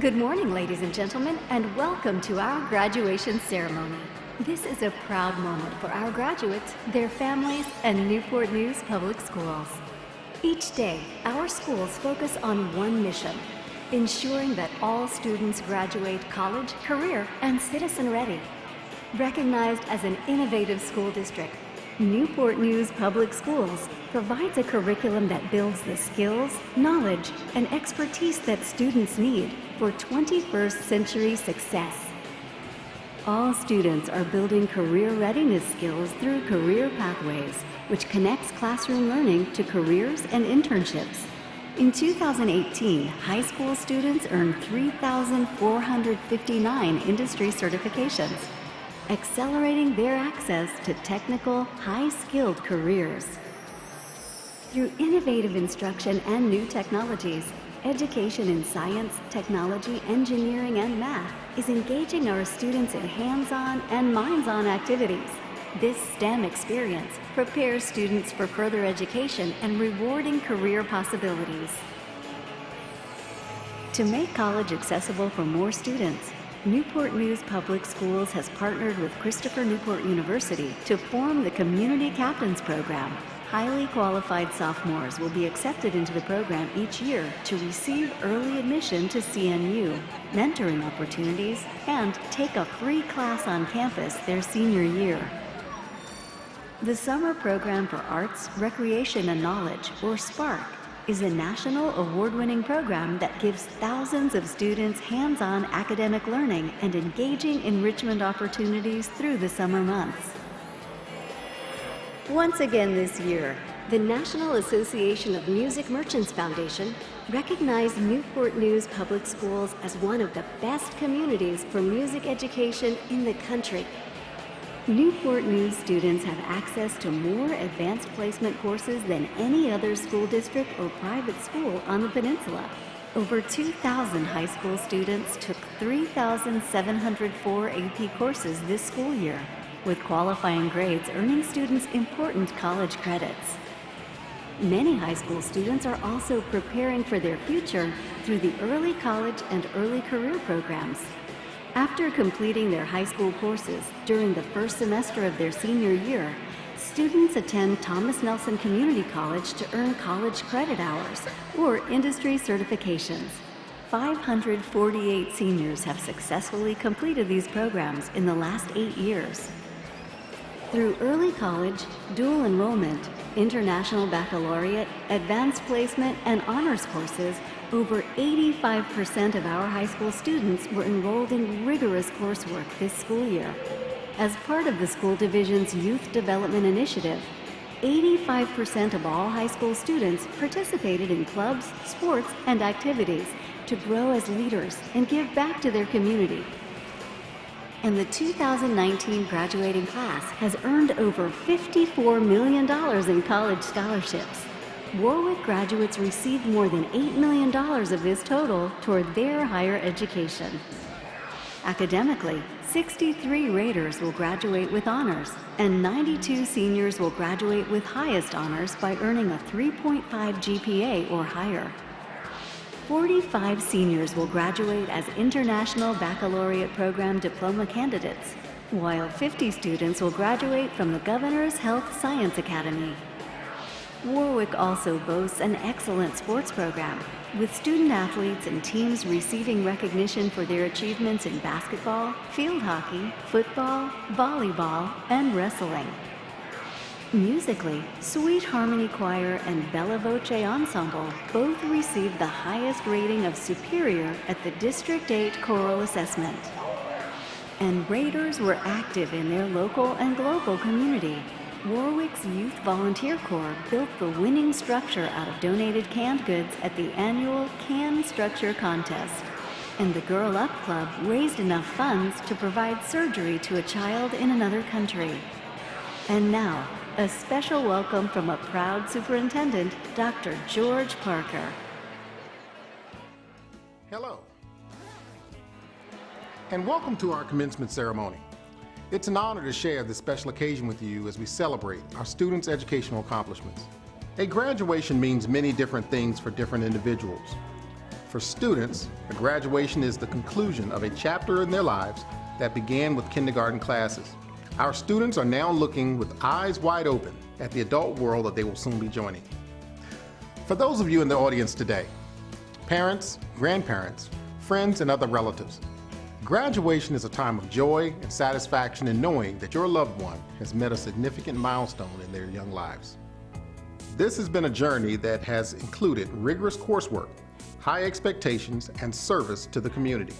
Good morning, ladies and gentlemen, and welcome to our graduation ceremony. This is a proud moment for our graduates, their families, and Newport News Public Schools. Each day, our schools focus on one mission: ensuring that all students graduate college, career, and citizen-ready. Recognized as an innovative school district, Newport News Public Schools provides a curriculum that builds the skills, knowledge, and expertise that students need for 21st century success. All students are building career readiness skills through Career Pathways, which connects classroom learning to careers and internships. In 2018, high school students earned 3,459 industry certifications, accelerating their access to technical, high-skilled careers. Through innovative instruction and new technologies, education in science, technology, engineering, and math is engaging our students in hands-on and minds-on activities. This STEM experience prepares students for further education and rewarding career possibilities. To make college accessible for more students, Newport News Public Schools has partnered with Christopher Newport University to form the Community Captains Program. Highly qualified sophomores will be accepted into the program each year to receive early admission to CNU, mentoring opportunities, and take a free class on campus their senior year. The Summer Program for Arts, Recreation, and Knowledge, or SPARK, is a national award-winning program that gives thousands of students hands-on academic learning and engaging enrichment opportunities through the summer months. Once again this year, the National Association of Music Merchants Foundation recognized Newport News Public Schools as one of the best communities for music education in the country. Newport News students have access to more advanced placement courses than any other school district or private school on the peninsula. Over 2,000 high school students took 3,704 AP courses this school year, with qualifying grades earning students important college credits. Many high school students are also preparing for their future through the early college and early career programs. After completing their high school courses during the first semester of their senior year, students attend Thomas Nelson Community College to earn college credit hours or industry certifications. 548 seniors have successfully completed these programs in the last 8 years. Through early college, dual enrollment, international baccalaureate, advanced placement, and honors courses, over 85% of our high school students were enrolled in rigorous coursework this school year. As part of the school division's Youth Development Initiative, 85% of all high school students participated in clubs, sports, and activities to grow as leaders and give back to their community. And the 2019 graduating class has earned over $54 million in college scholarships. Warwick graduates received more than $8 million of this total toward their higher education. Academically, 63 Raiders will graduate with honors, and 92 seniors will graduate with highest honors by earning a 3.5 GPA or higher. 45 seniors will graduate as International Baccalaureate Program diploma candidates, while 50 students will graduate from the Governor's Health Science Academy. Warwick also boasts an excellent sports program, with student athletes and teams receiving recognition for their achievements in basketball, field hockey, football, volleyball, and wrestling. Musically, Sweet Harmony Choir and Bella Voce Ensemble both received the highest rating of Superior at the District 8 Choral Assessment. And Raiders were active in their local and global community. Warwick's Youth Volunteer Corps built the winning structure out of donated canned goods at the annual Can Structure Contest. And the Girl Up Club raised enough funds to provide surgery to a child in another country. And now, a special welcome from a proud superintendent, Dr. George Parker. Hello, and welcome to our commencement ceremony. It's an honor to share this special occasion with you as we celebrate our students' educational accomplishments. A graduation means many different things for different individuals. For students, a graduation is the conclusion of a chapter in their lives that began with kindergarten classes. Our students are now looking with eyes wide open at the adult world that they will soon be joining. For those of you in the audience today, parents, grandparents, friends, and other relatives, graduation is a time of joy and satisfaction in knowing that your loved one has met a significant milestone in their young lives. This has been a journey that has included rigorous coursework, high expectations, and service to the community.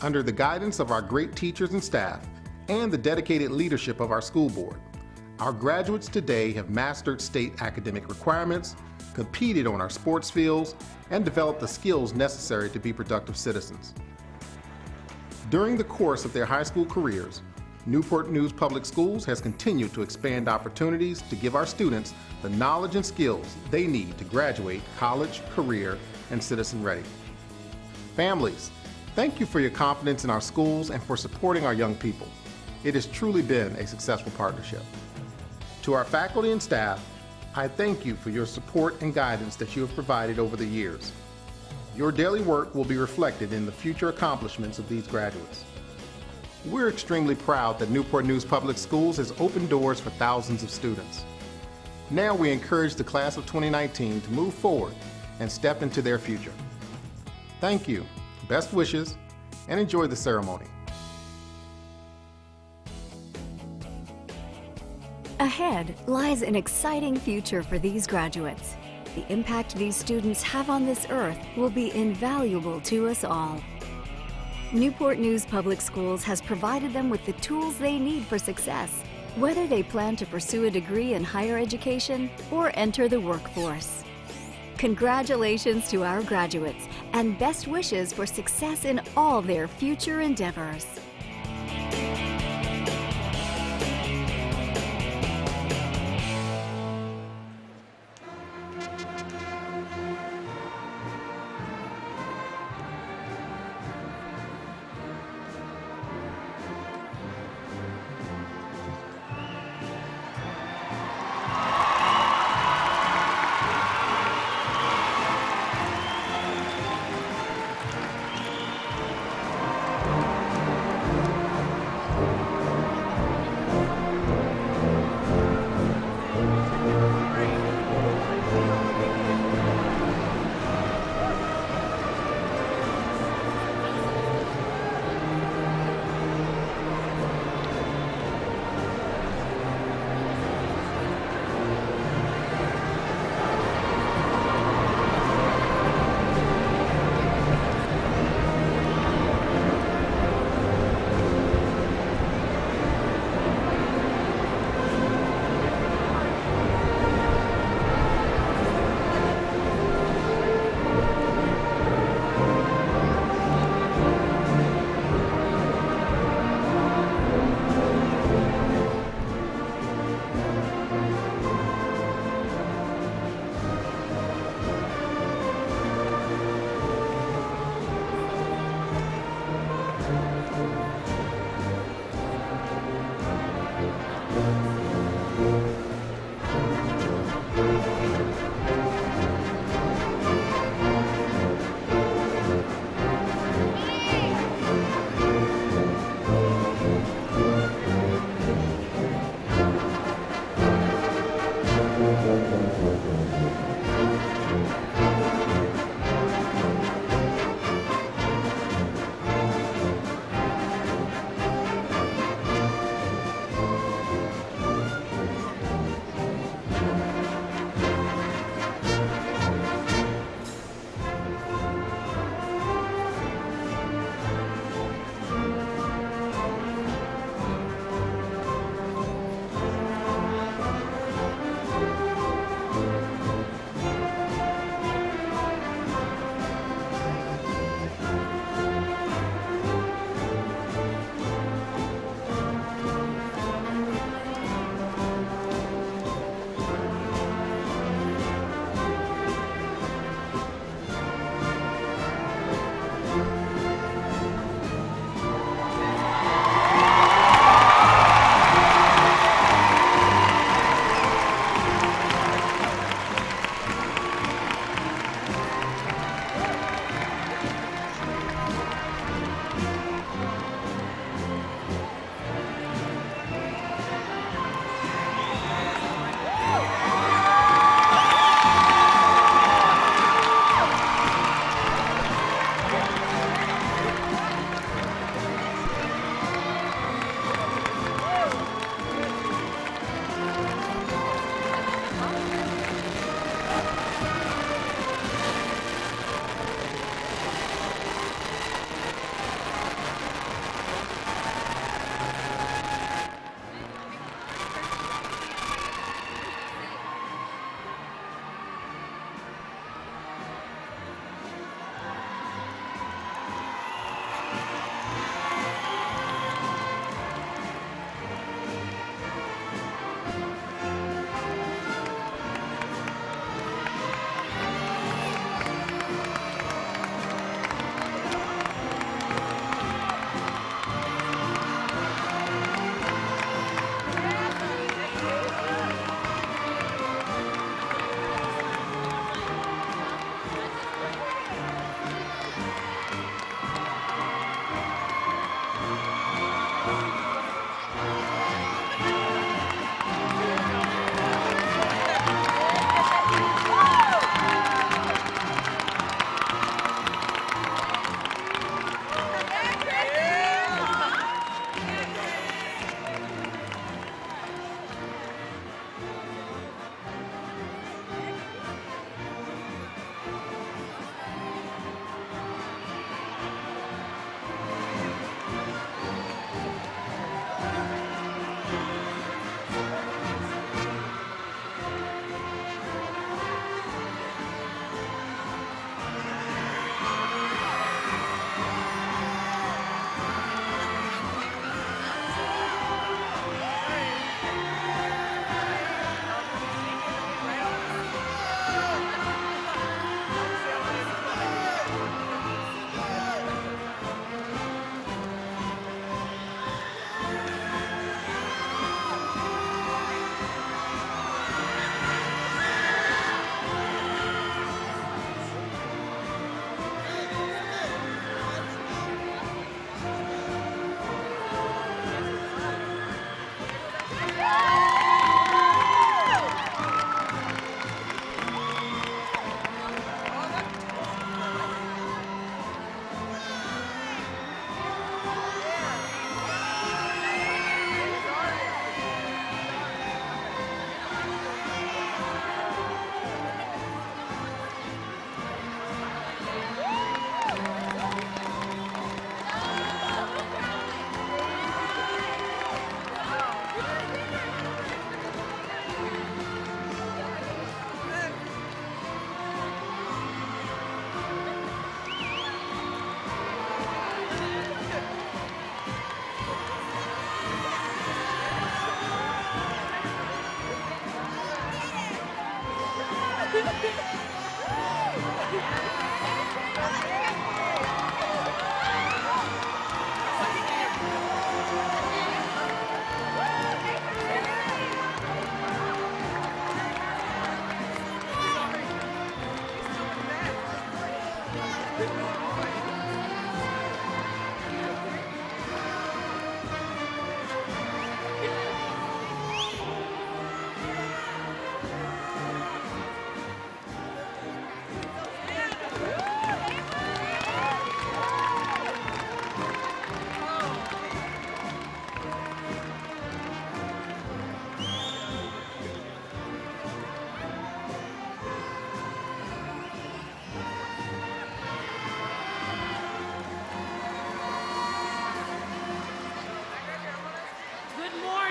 Under the guidance of our great teachers and staff and the dedicated leadership of our school board, our graduates today have mastered state academic requirements, competed on our sports fields, and developed the skills necessary to be productive citizens. During the course of their high school careers, Newport News Public Schools has continued to expand opportunities to give our students the knowledge and skills they need to graduate college, career, and citizen ready. Families, thank you for your confidence in our schools and for supporting our young people. It has truly been a successful partnership. To our faculty and staff, I thank you for your support and guidance that you have provided over the years. Your daily work will be reflected in the future accomplishments of these graduates. We're extremely proud that Newport News Public Schools has opened doors for thousands of students. Now we encourage the class of 2019 to move forward and step into their future. Thank you, best wishes, and enjoy the ceremony. Ahead lies an exciting future for these graduates. The impact these students have on this earth will be invaluable to us all. Newport News Public Schools has provided them with the tools they need for success, whether they plan to pursue a degree in higher education or enter the workforce. Congratulations to our graduates and best wishes for success in all their future endeavors.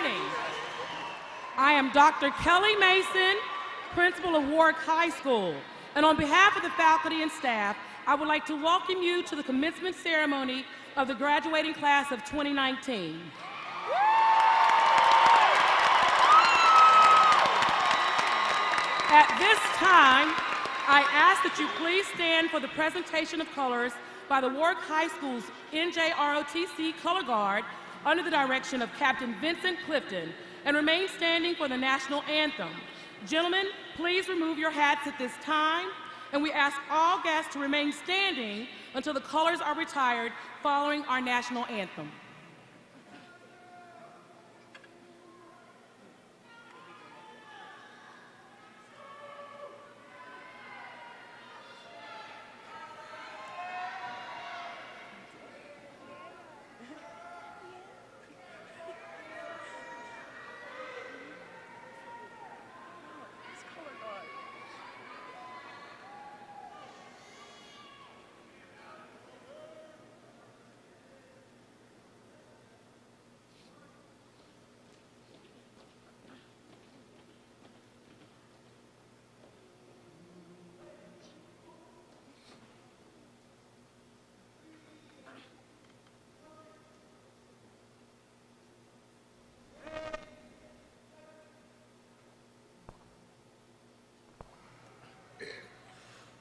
morning. I am Dr. Kelly Mason, principal of Warwick High School, and on behalf of the faculty and staff, I would like to welcome you to the commencement ceremony of the graduating class of 2019. At this time, I ask that you please stand for the presentation of colors by the Warwick High School's NJROTC Color Guard under the direction of Captain Vincent Clifton, and remain standing for the national anthem. Gentlemen, please remove your hats at this time, and we ask all guests to remain standing until the colors are retired following our national anthem.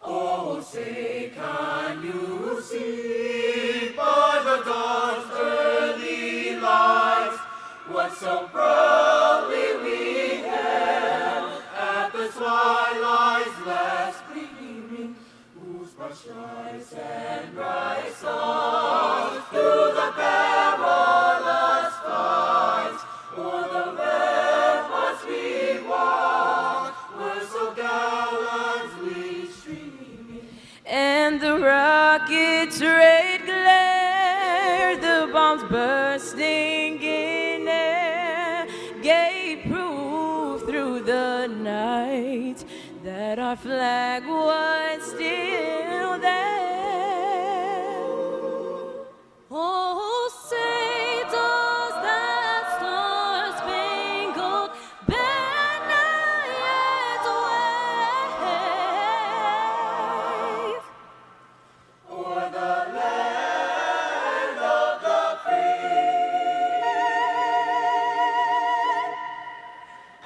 Oh, say, can you see by the dawn's early light what so proudly we hailed at the twilight's last gleaming, whose bright stripes and bright stars through the perilous fight o'er the ramparts we walked were so gallantly streaming, and the rocket's red glare, the bombs bursting in air, gave proof through the night that our flag was still there. Oh, say does that star-spangled banner yet wave o'er the land of the free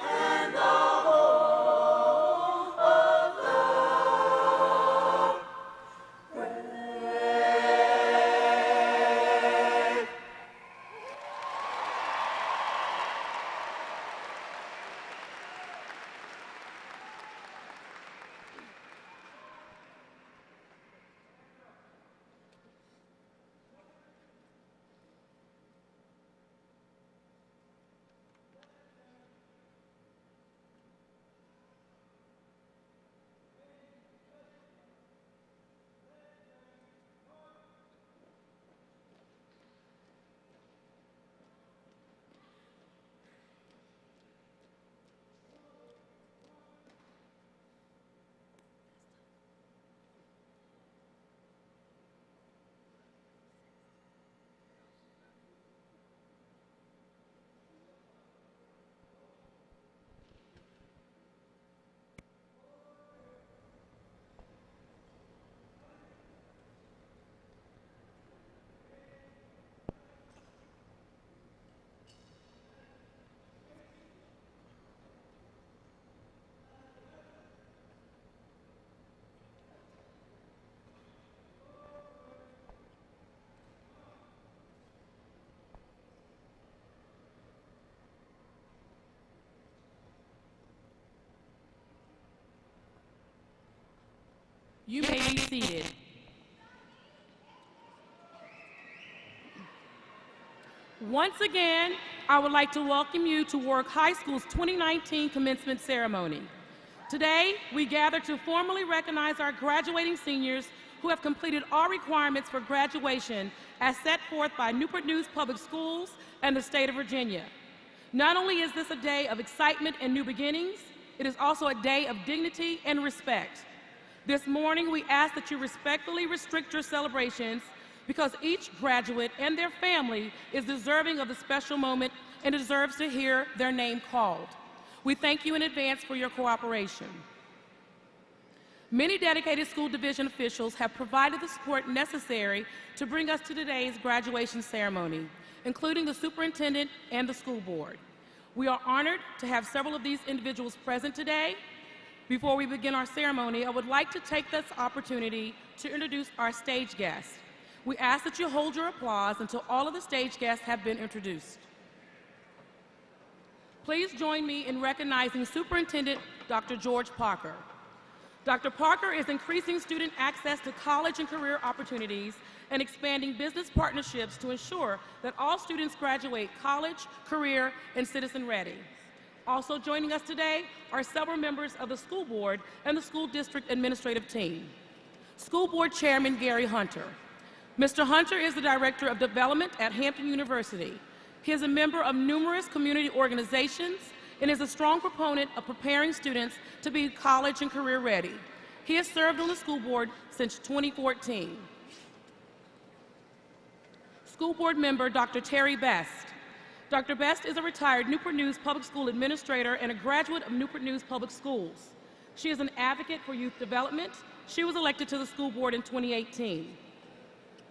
and the home of the brave. You may be seated. Once again, I would like to welcome you to Warwick High School's 2019 commencement ceremony. Today, we gather to formally recognize our graduating seniors who have completed all requirements for graduation as set forth by Newport News Public Schools and the state of Virginia. Not only is this a day of excitement and new beginnings, it is also a day of dignity and respect. This morning, we ask that you respectfully restrict your celebrations because each graduate and their family is deserving of the special moment and deserves to hear their name called. We thank you in advance for your cooperation. Many dedicated school division officials have provided the support necessary to bring us to today's graduation ceremony, including the superintendent and the school board. We are honored to have several of these individuals present today. Before we begin our ceremony, I would like to take this opportunity to introduce our stage guests. We ask that you hold your applause until all of the stage guests have been introduced. Please join me in recognizing Superintendent Dr. George Parker. Dr. Parker is increasing student access to college and career opportunities and expanding business partnerships to ensure that all students graduate college, career, and citizen ready. Also joining us today are several members of the school board and the school district administrative team. School board chairman Gary Hunter. Mr. Hunter is the director of development at Hampton University. He is a member of numerous community organizations and is a strong proponent of preparing students to be college and career ready. He has served on the school board since 2014. School board member Dr. Terry Best. Dr. Best is a retired Newport News Public School Administrator and a graduate of Newport News Public Schools. She is an advocate for youth development. She was elected to the school board in 2018.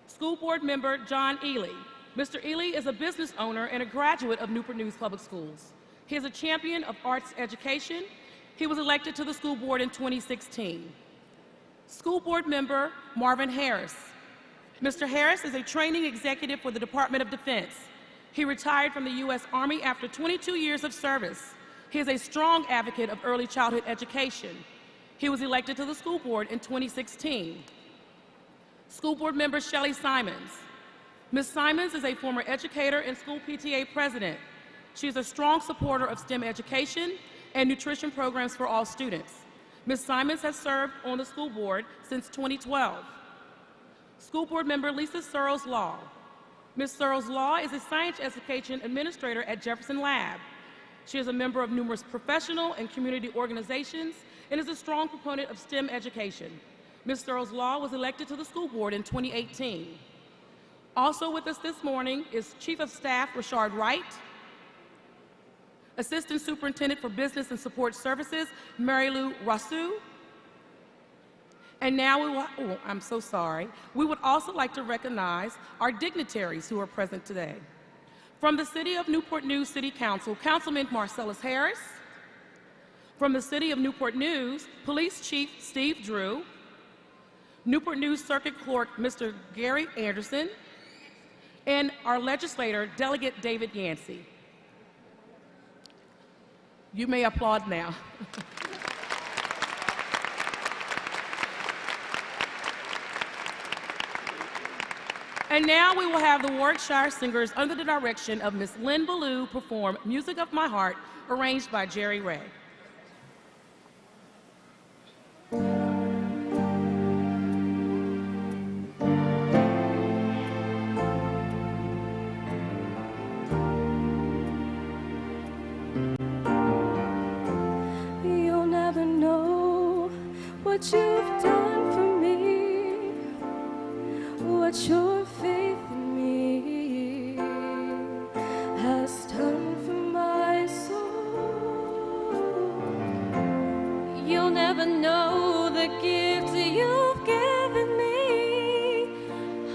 School board member John Ely. Mr. Ely is a business owner and a graduate of Newport News Public Schools. He is a champion of arts education. He was elected to the school board in 2016. School board member Marvin Harris. Mr. Harris is a training executive for the Department of Defense. He retired from the U.S. Army after 22 years of service. He is a strong advocate of early childhood education. He was elected to the school board in 2016. School board member Shelley Simons. Ms. Simons is a former educator and school PTA president. She is a strong supporter of STEM education and nutrition programs for all students. Ms. Simons has served on the school board since 2012. School board member Lisa Searles Law. Ms. Searles Law is a science education administrator at Jefferson Lab. She is a member of numerous professional and community organizations and is a strong proponent of STEM education. Ms. Searles Law was elected to the school board in 2018. Also with us this morning is Chief of Staff Rashard Wright, Assistant Superintendent for Business and Support Services, Mary Lou Rousseau. And now we would also like to recognize our dignitaries who are present today. From the City of Newport News City Council, Councilman Marcellus Harris. From the City of Newport News, Police Chief Steve Drew. Newport News Circuit Clerk Mr. Gary Anderson. And our legislator, Delegate David Yancey. You may applaud now. And now we will have the Warwickshire Singers under the direction of Miss Lynn Ballou perform Music of My Heart, arranged by Jerry Ray. You'll never know what you've done for me, what your faith in me has done for my soul. You'll never know the gift you've given me.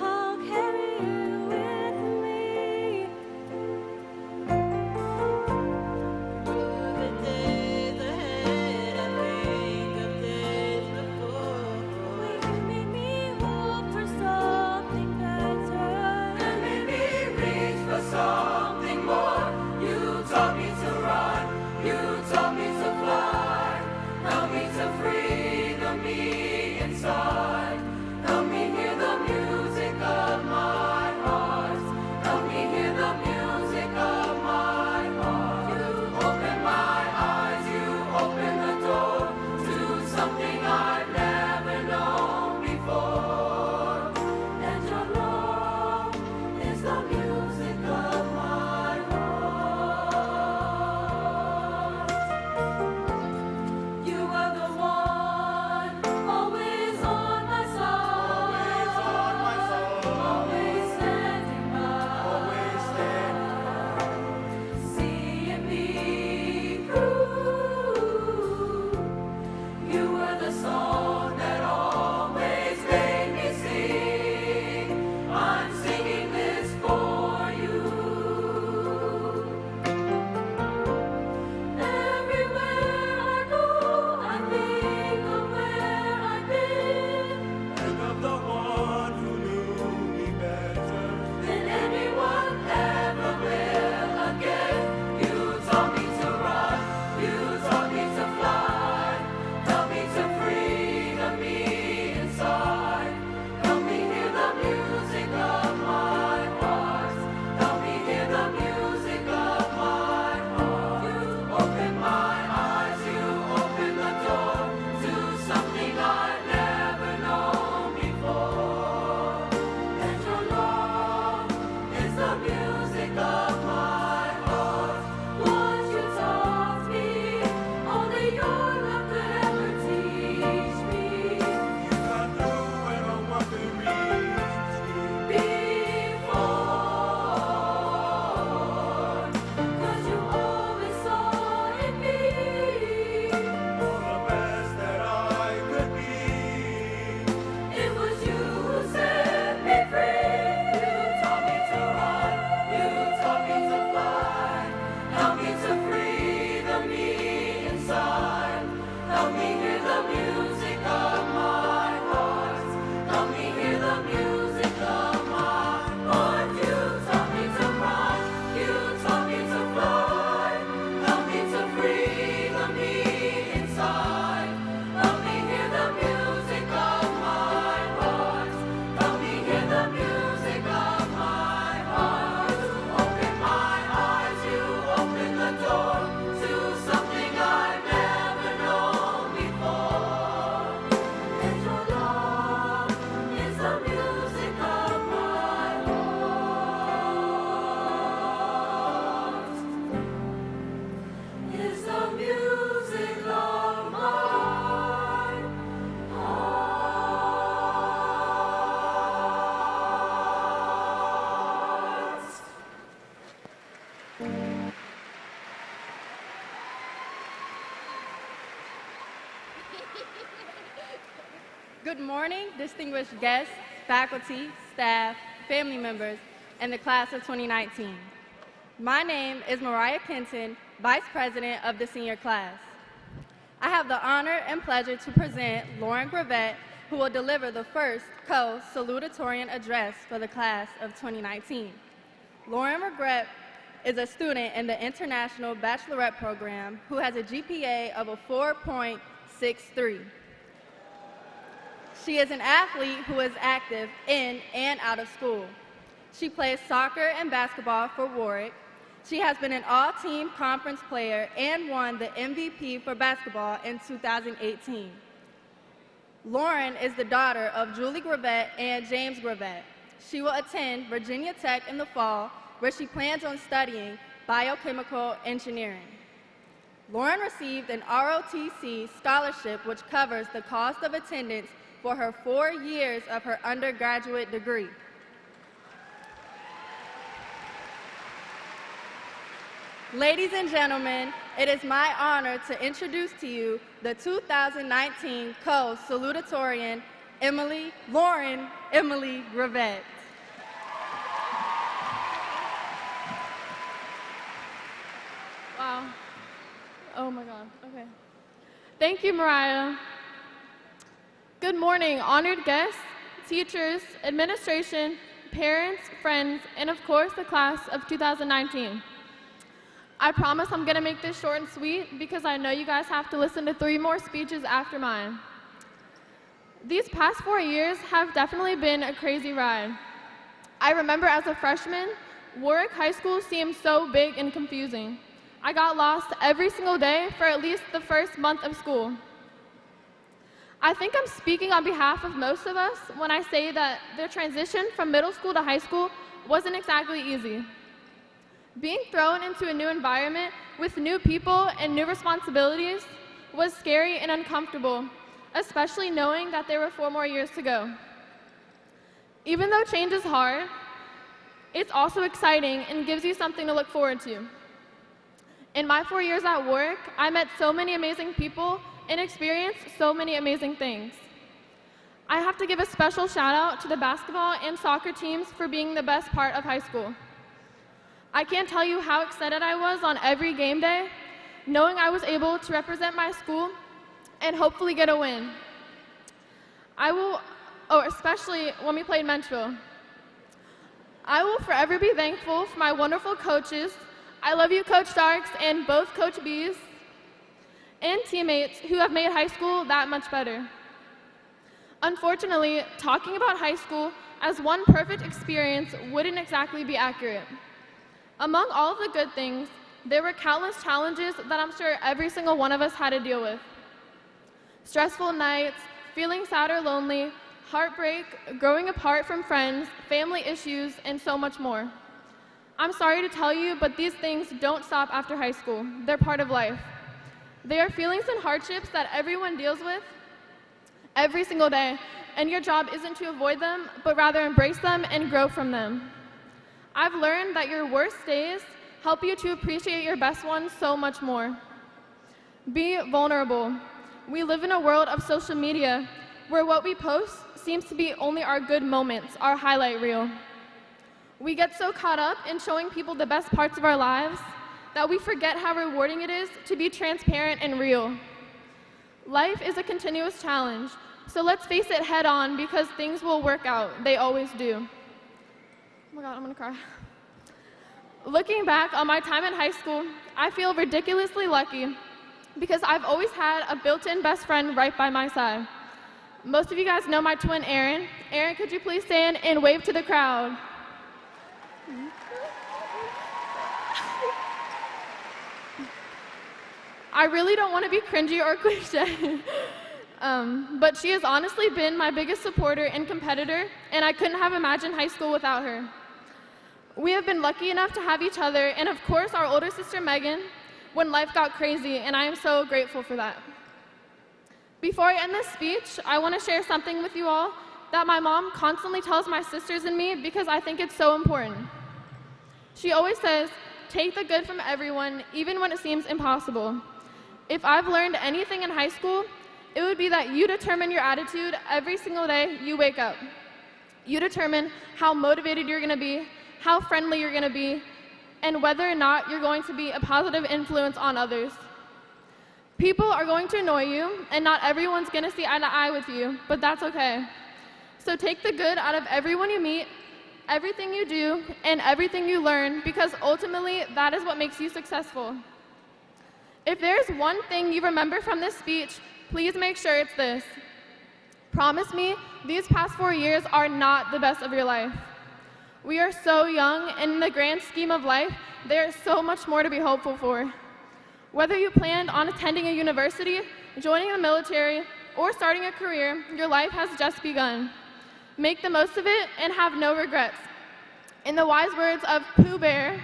I'll carry it with me. The days ahead, I think of days before. Will you make me hope for something better? And made me reach for something more. You taught me to run, you taught me to fly, help me to freedom me. Good morning, distinguished guests, faculty, staff, family members, and the class of 2019. My name is Mariah Kenton, Vice President of the senior class. I have the honor and pleasure to present Lauren Gravett, who will deliver the first co-salutatorian address for the class of 2019. Lauren Gravett is a student in the International Baccalaureate Program who has a GPA of a 4.63. She is an athlete who is active in and out of school. She plays soccer and basketball for Warwick. She has been an all-team conference player and won the MVP for basketball in 2018. Lauren is the daughter of Julie Gravett and James Gravett. She will attend Virginia Tech in the fall, where she plans on studying biochemical engineering. Lauren received an ROTC scholarship which covers the cost of attendance for her 4 years of her undergraduate degree. Ladies and gentlemen, it is my honor to introduce to you the 2019 co-salutatorian, Lauren Emily Gravett. Wow. Oh my God, okay. Thank you, Mariah. Good morning, honored guests, teachers, administration, parents, friends, and of course the class of 2019. I promise I'm gonna make this short and sweet because I know you guys have to listen to 3 more speeches after mine. These past 4 years have definitely been a crazy ride. I remember as a freshman, Warwick High School seemed so big and confusing. I got lost every single day for at least the first month of school. I think I'm speaking on behalf of most of us when I say that the transition from middle school to high school wasn't exactly easy. Being thrown into a new environment with new people and new responsibilities was scary and uncomfortable, especially knowing that there were 4 more years to go. Even though change is hard, it's also exciting and gives you something to look forward to. In my 4 years at Warwick, I met so many amazing people and experienced so many amazing things. I have to give a special shout out to the basketball and soccer teams for being the best part of high school. I can't tell you how excited I was on every game day, knowing I was able to represent my school and hopefully get a win. Especially when we played Menchville. I will forever be thankful for my wonderful coaches. I love you, Coach Starks, and both Coach B's, and teammates who have made high school that much better. Unfortunately, talking about high school as one perfect experience wouldn't exactly be accurate. Among all of the good things, there were countless challenges that I'm sure every single one of us had to deal with. Stressful nights, feeling sad or lonely, heartbreak, growing apart from friends, family issues, and so much more. I'm sorry to tell you, but these things don't stop after high school. They're part of life. They are feelings and hardships that everyone deals with every single day, and your job isn't to avoid them, but rather embrace them and grow from them. I've learned that your worst days help you to appreciate your best ones so much more. Be vulnerable. We live in a world of social media where what we post seems to be only our good moments, our highlight reel. We get so caught up in showing people the best parts of our lives that we forget how rewarding it is to be transparent and real. Life is a continuous challenge, so let's face it head on because things will work out. They always do. Oh my God, I'm gonna cry. Looking back on my time in high school, I feel ridiculously lucky because I've always had a built-in best friend right by my side. Most of you guys know my twin, Erin. Erin, could you please stand and wave to the crowd? I really don't want to be cringy or cliche, but she has honestly been my biggest supporter and competitor, and I couldn't have imagined high school without her. We have been lucky enough to have each other, and of course our older sister Megan, when life got crazy, and I am so grateful for that. Before I end this speech, I want to share something with you all that my mom constantly tells my sisters and me because I think it's so important. She always says, take the good from everyone, even when it seems impossible. If I've learned anything in high school, it would be that you determine your attitude every single day you wake up. You determine how motivated you're going to be, how friendly you're going to be, and whether or not you're going to be a positive influence on others. People are going to annoy you, and not everyone's going to see eye to eye with you, but that's okay. So take the good out of everyone you meet, everything you do, and everything you learn, because ultimately that is what makes you successful. If there's one thing you remember from this speech, please make sure it's this. Promise me these past 4 years are not the best of your life. We are so young, and in the grand scheme of life, there is so much more to be hopeful for. Whether you planned on attending a university, joining the military, or starting a career, your life has just begun. Make the most of it and have no regrets. In the wise words of Pooh Bear,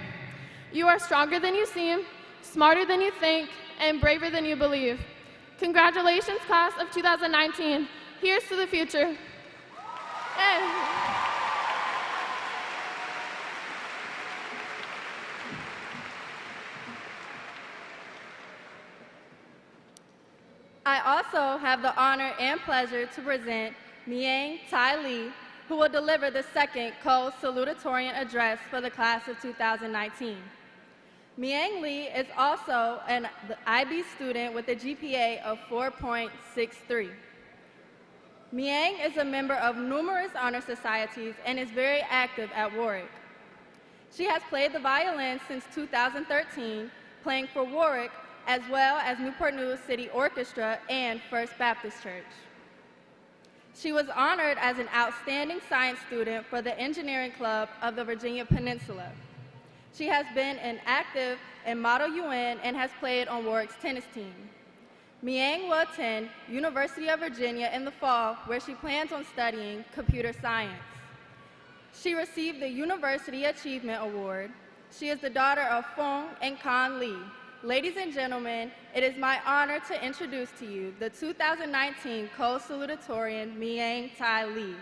you are stronger than you seem, smarter than you think, and braver than you believe. Congratulations, class of 2019. Here's to the future. I also have the honor and pleasure to present Miang Tai Lee, who will deliver the second co-salutatorian address for the class of 2019. Miang Lee is also an IB student with a GPA of 4.63. Miang is a member of numerous honor societies and is very active at Warwick. She has played the violin since 2013, playing for Warwick as well as Newport News City Orchestra and First Baptist Church. She was honored as an outstanding science student for the Engineering Club of the Virginia Peninsula. She has been an active in Model UN and has played on Warwick's tennis team. Miang will attend University of Virginia in the fall, where she plans on studying computer science. She received the University Achievement Award. She is the daughter of Fong and Kan Lee. Ladies and gentlemen, it is my honor to introduce to you the 2019 co-salutatorian, Miang Tai Lee.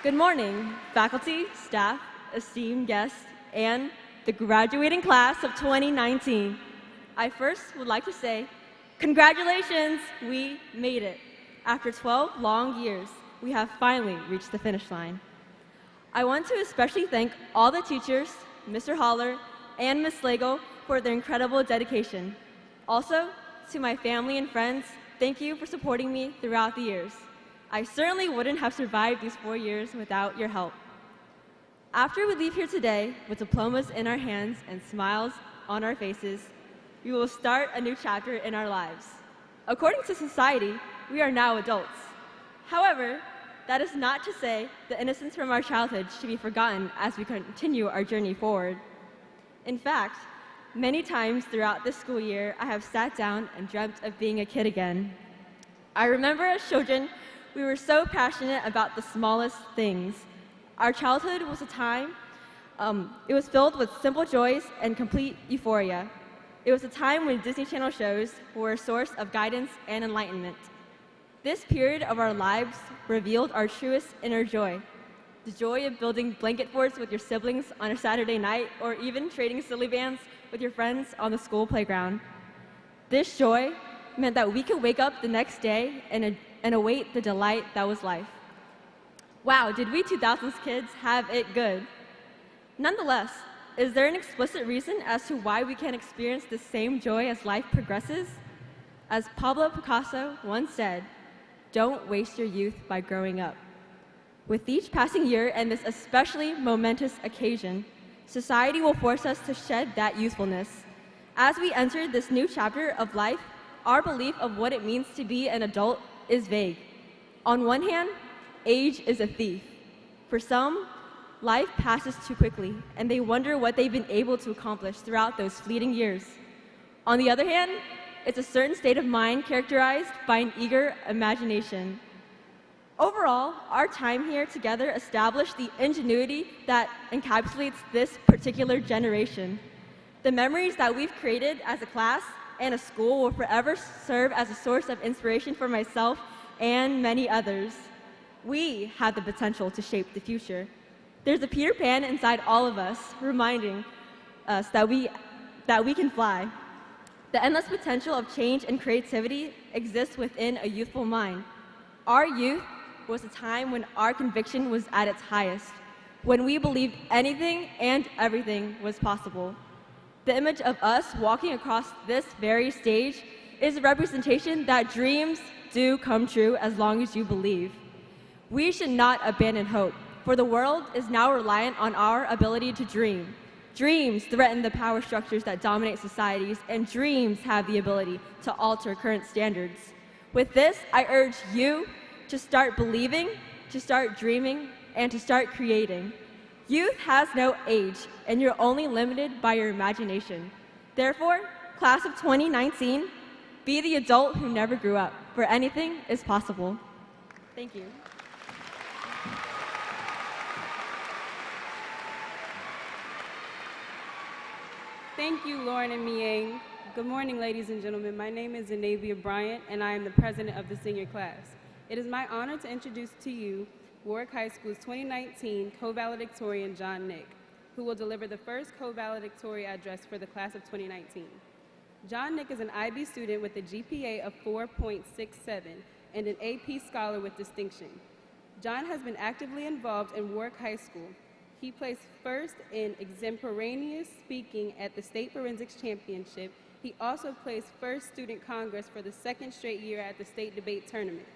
Good morning, faculty, staff, esteemed guests, and the graduating class of 2019. I first would like to say, congratulations, we made it. After 12 long years, we have finally reached the finish line. I want to especially thank all the teachers, Mr. Holler, and Ms. Slagle for their incredible dedication. Also, to my family and friends, thank you for supporting me throughout the years. I certainly wouldn't have survived these 4 years without your help. After we leave here today with diplomas in our hands and smiles on our faces, we will start a new chapter in our lives. According to society, we are now adults. However, that is not to say the innocence from our childhood should be forgotten as we continue our journey forward. In fact, many times throughout this school year, I have sat down and dreamt of being a kid again. I remember as children, we were so passionate about the smallest things. Our childhood was a time, it was filled with simple joys and complete euphoria. It was a time when Disney Channel shows were a source of guidance and enlightenment. This period of our lives revealed our truest inner joy. The joy of building blanket forts with your siblings on a Saturday night, or even trading silly bands with your friends on the school playground. This joy meant that we could wake up the next day and await the delight that was life. Wow, did we 2000s kids have it good? Nonetheless, is there an explicit reason as to why we can't experience the same joy as life progresses? As Pablo Picasso once said, "Don't waste your youth by growing up." With each passing year and this especially momentous occasion, society will force us to shed that youthfulness. As we enter this new chapter of life, our belief of what it means to be an adult is vague. On one hand, age is a thief. For some, life passes too quickly, and they wonder what they've been able to accomplish throughout those fleeting years. On the other hand, it's a certain state of mind characterized by an eager imagination. Overall, our time here together established the ingenuity that encapsulates this particular generation. The memories that we've created as a class and a school will forever serve as a source of inspiration for myself and many others. We have the potential to shape the future. There's a Peter Pan inside all of us, reminding us that that we can fly. The endless potential of change and creativity exists within a youthful mind. Our youth was a time when our conviction was at its highest, when we believed anything and everything was possible. The image of us walking across this very stage is a representation that dreams do come true as long as you believe. We should not abandon hope, for the world is now reliant on our ability to dream. Dreams threaten the power structures that dominate societies, and dreams have the ability to alter current standards. With this, I urge you to start believing, to start dreaming, and to start creating. Youth has no age, and you're only limited by your imagination. Therefore, class of 2019, be the adult who never grew up, for anything is possible. Thank you. Thank you, Lauren and Miang. Good morning, ladies and gentlemen. My name is Zenavia Bryant, and I am the president of the senior class. It is my honor to introduce to you Warwick High School's 2019 co-valedictorian, John Nick, who will deliver the first co-valedictory address for the class of 2019. John Nick is an IB student with a GPA of 4.67 and an AP scholar with distinction. John has been actively involved in Warwick High School. He placed first in extemporaneous speaking at the State Forensics Championship. He also placed first student congress for the second straight year at the state debate tournament.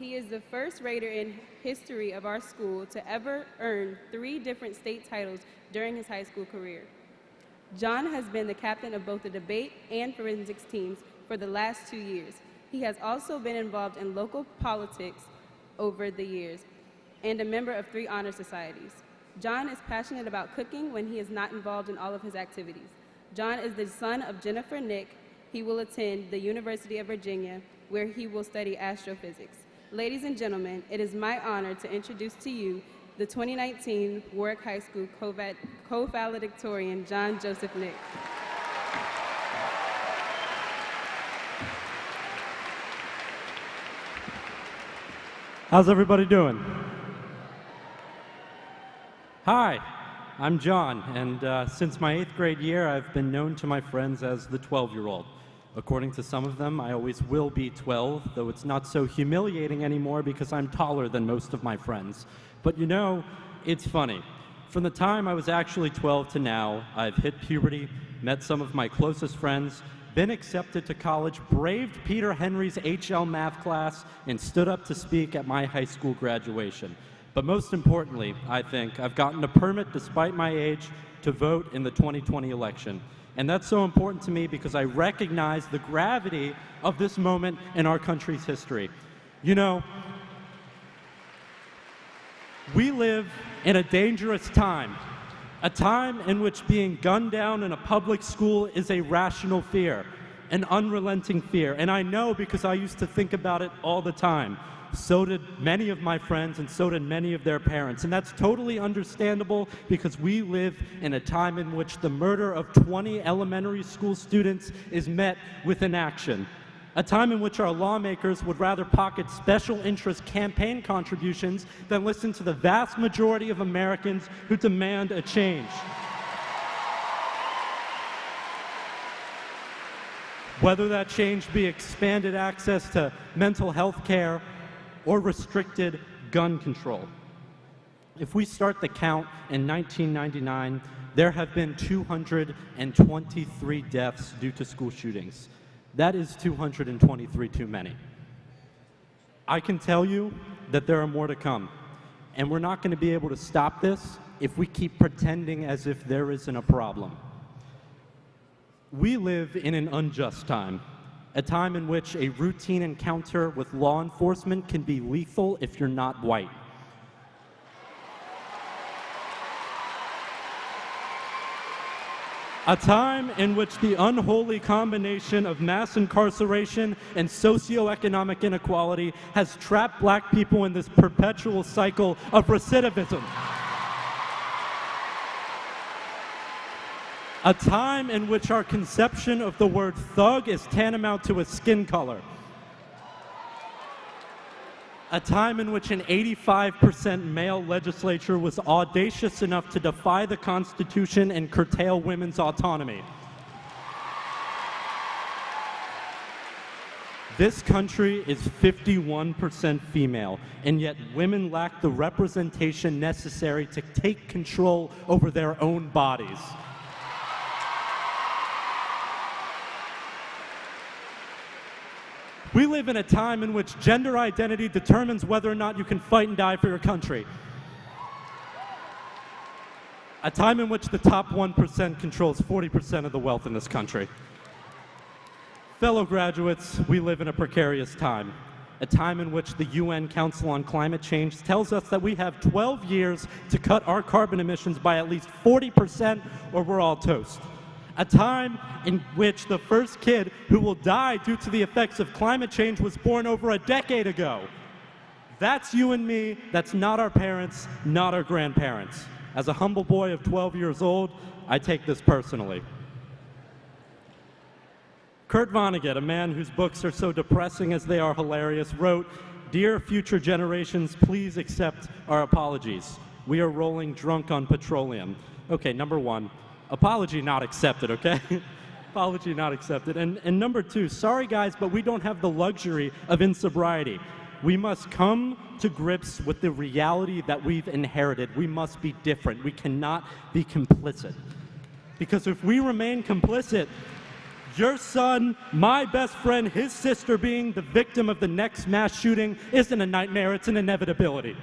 He is the first Raider in history of our school to ever earn 3 different state titles during his high school career. John has been the captain of both the debate and forensics teams for the last 2 years. He has also been involved in local politics over the years and a member of 3 honor societies. John is passionate about cooking when he is not involved in all of his activities. John is the son of Jennifer Nick. He will attend the University of Virginia, where he will study astrophysics. Ladies and gentlemen, it is my honor to introduce to you the 2019 Warwick High School co-valedictorian, John Joseph Nick. How's everybody doing? Hi, I'm John, and since my 8th grade year, I've been known to my friends as the 12-year-old. According to some of them, I always will be 12, though it's not so humiliating anymore because I'm taller than most of my friends. But you know, it's funny. From the time I was actually 12 to now, I've hit puberty, met some of my closest friends, been accepted to college, braved Peter Henry's HL math class, and stood up to speak at my high school graduation. But most importantly, I think, I've gotten a permit despite my age to vote in the 2020 election. And that's so important to me because I recognize the gravity of this moment in our country's history. You know, we live in a dangerous time, a time in which being gunned down in a public school is a rational fear, an unrelenting fear. And I know because I used to think about it all the time. So did many of my friends, and so did many of their parents. And that's totally understandable because we live in a time in which the murder of 20 elementary school students is met with inaction. A time in which our lawmakers would rather pocket special interest campaign contributions than listen to the vast majority of Americans who demand a change. Whether that change be expanded access to mental health care or restricted gun control. If we start the count in 1999, there have been 223 deaths due to school shootings. That is 223 too many. I can tell you that there are more to come, and we're not going to be able to stop this if we keep pretending as if there isn't a problem. We live in an unjust time. A time in which a routine encounter with law enforcement can be lethal if you're not white. A time in which the unholy combination of mass incarceration and socioeconomic inequality has trapped black people in this perpetual cycle of recidivism. A time in which our conception of the word thug is tantamount to a skin color. A time in which an 85% male legislature was audacious enough to defy the Constitution and curtail women's autonomy. This country is 51% female, and yet women lack the representation necessary to take control over their own bodies. We live in a time in which gender identity determines whether or not you can fight and die for your country. A time in which the top 1% controls 40% of the wealth in this country. Fellow graduates, we live in a precarious time, a time in which the UN Council on Climate Change tells us that we have 12 years to cut our carbon emissions by at least 40% or we're all toast. A time in which the first kid who will die due to the effects of climate change was born over a decade ago. That's you and me, that's not our parents, not our grandparents. As a humble boy of 12 years old, I take this personally. Kurt Vonnegut, a man whose books are so depressing as they are hilarious, wrote, "Dear future generations, please accept our apologies. We are rolling drunk on petroleum." Okay, number one, apology not accepted, okay? Apology not accepted. And number two, sorry guys, but we don't have the luxury of insobriety. We must come to grips with the reality that we've inherited. We must be different. We cannot be complicit. Because if we remain complicit, your son, my best friend, his sister being the victim of the next mass shooting isn't a nightmare, it's an inevitability.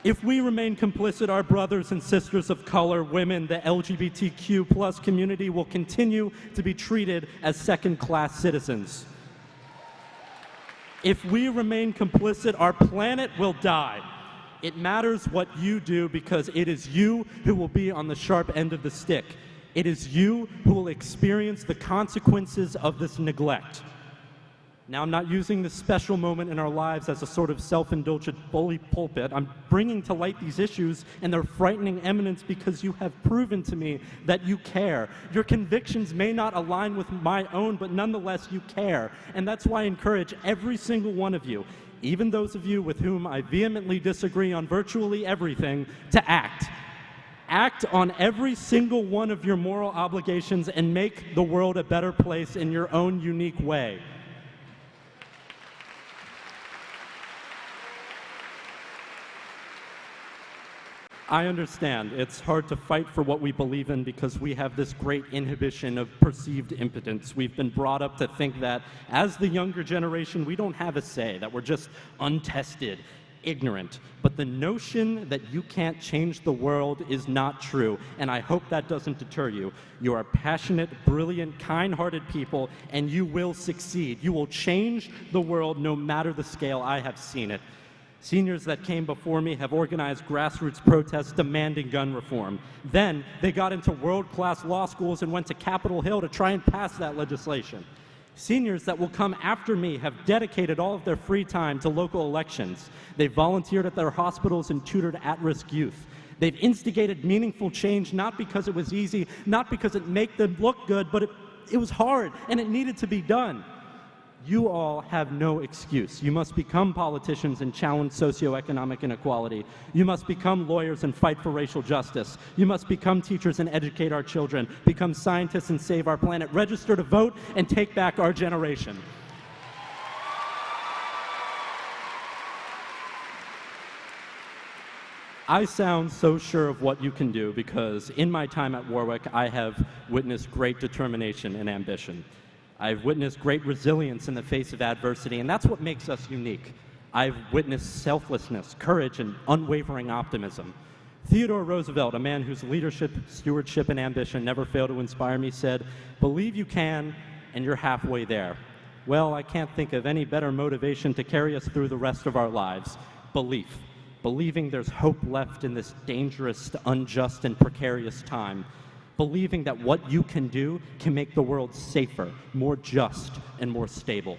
If we remain complicit, our brothers and sisters of color, women, the LGBTQ plus community will continue to be treated as second-class citizens. If we remain complicit, our planet will die. It matters what you do because it is you who will be on the sharp end of the stick. It is you who will experience the consequences of this neglect. Now, I'm not using this special moment in our lives as a sort of self-indulgent bully pulpit. I'm bringing to light these issues and their frightening eminence because you have proven to me that you care. Your convictions may not align with my own, but nonetheless you care. And that's why I encourage every single one of you, even those of you with whom I vehemently disagree on virtually everything, to act. Act on every single one of your moral obligations and make the world a better place in your own unique way. I understand it's hard to fight for what we believe in because we have this great inhibition of perceived impotence. We've been brought up to think that as the younger generation, we don't have a say, that we're just untested, ignorant. But the notion that you can't change the world is not true, and I hope that doesn't deter you. You are passionate, brilliant, kind-hearted people, and you will succeed. You will change the world no matter the scale. I have seen it. Seniors that came before me have organized grassroots protests demanding gun reform. Then they got into world-class law schools and went to Capitol Hill to try and pass that legislation. Seniors that will come after me have dedicated all of their free time to local elections. They volunteered at their hospitals and tutored at-risk youth. They've instigated meaningful change not because it was easy, not because it made them look good, but it was hard and it needed to be done. You all have no excuse. You must become politicians and challenge socioeconomic inequality. You must become lawyers and fight for racial justice. You must become teachers and educate our children, become scientists and save our planet, register to vote, and take back our generation. I sound so sure of what you can do because in my time at Warwick, I have witnessed great determination and ambition. I've witnessed great resilience in the face of adversity, and that's what makes us unique. I've witnessed selflessness, courage, and unwavering optimism. Theodore Roosevelt, a man whose leadership, stewardship, and ambition never failed to inspire me, said, "Believe you can, and you're halfway there." Well, I can't think of any better motivation to carry us through the rest of our lives. Belief. Believing there's hope left in this dangerous, unjust, and precarious time. Believing that what you can do can make the world safer, more just, and more stable.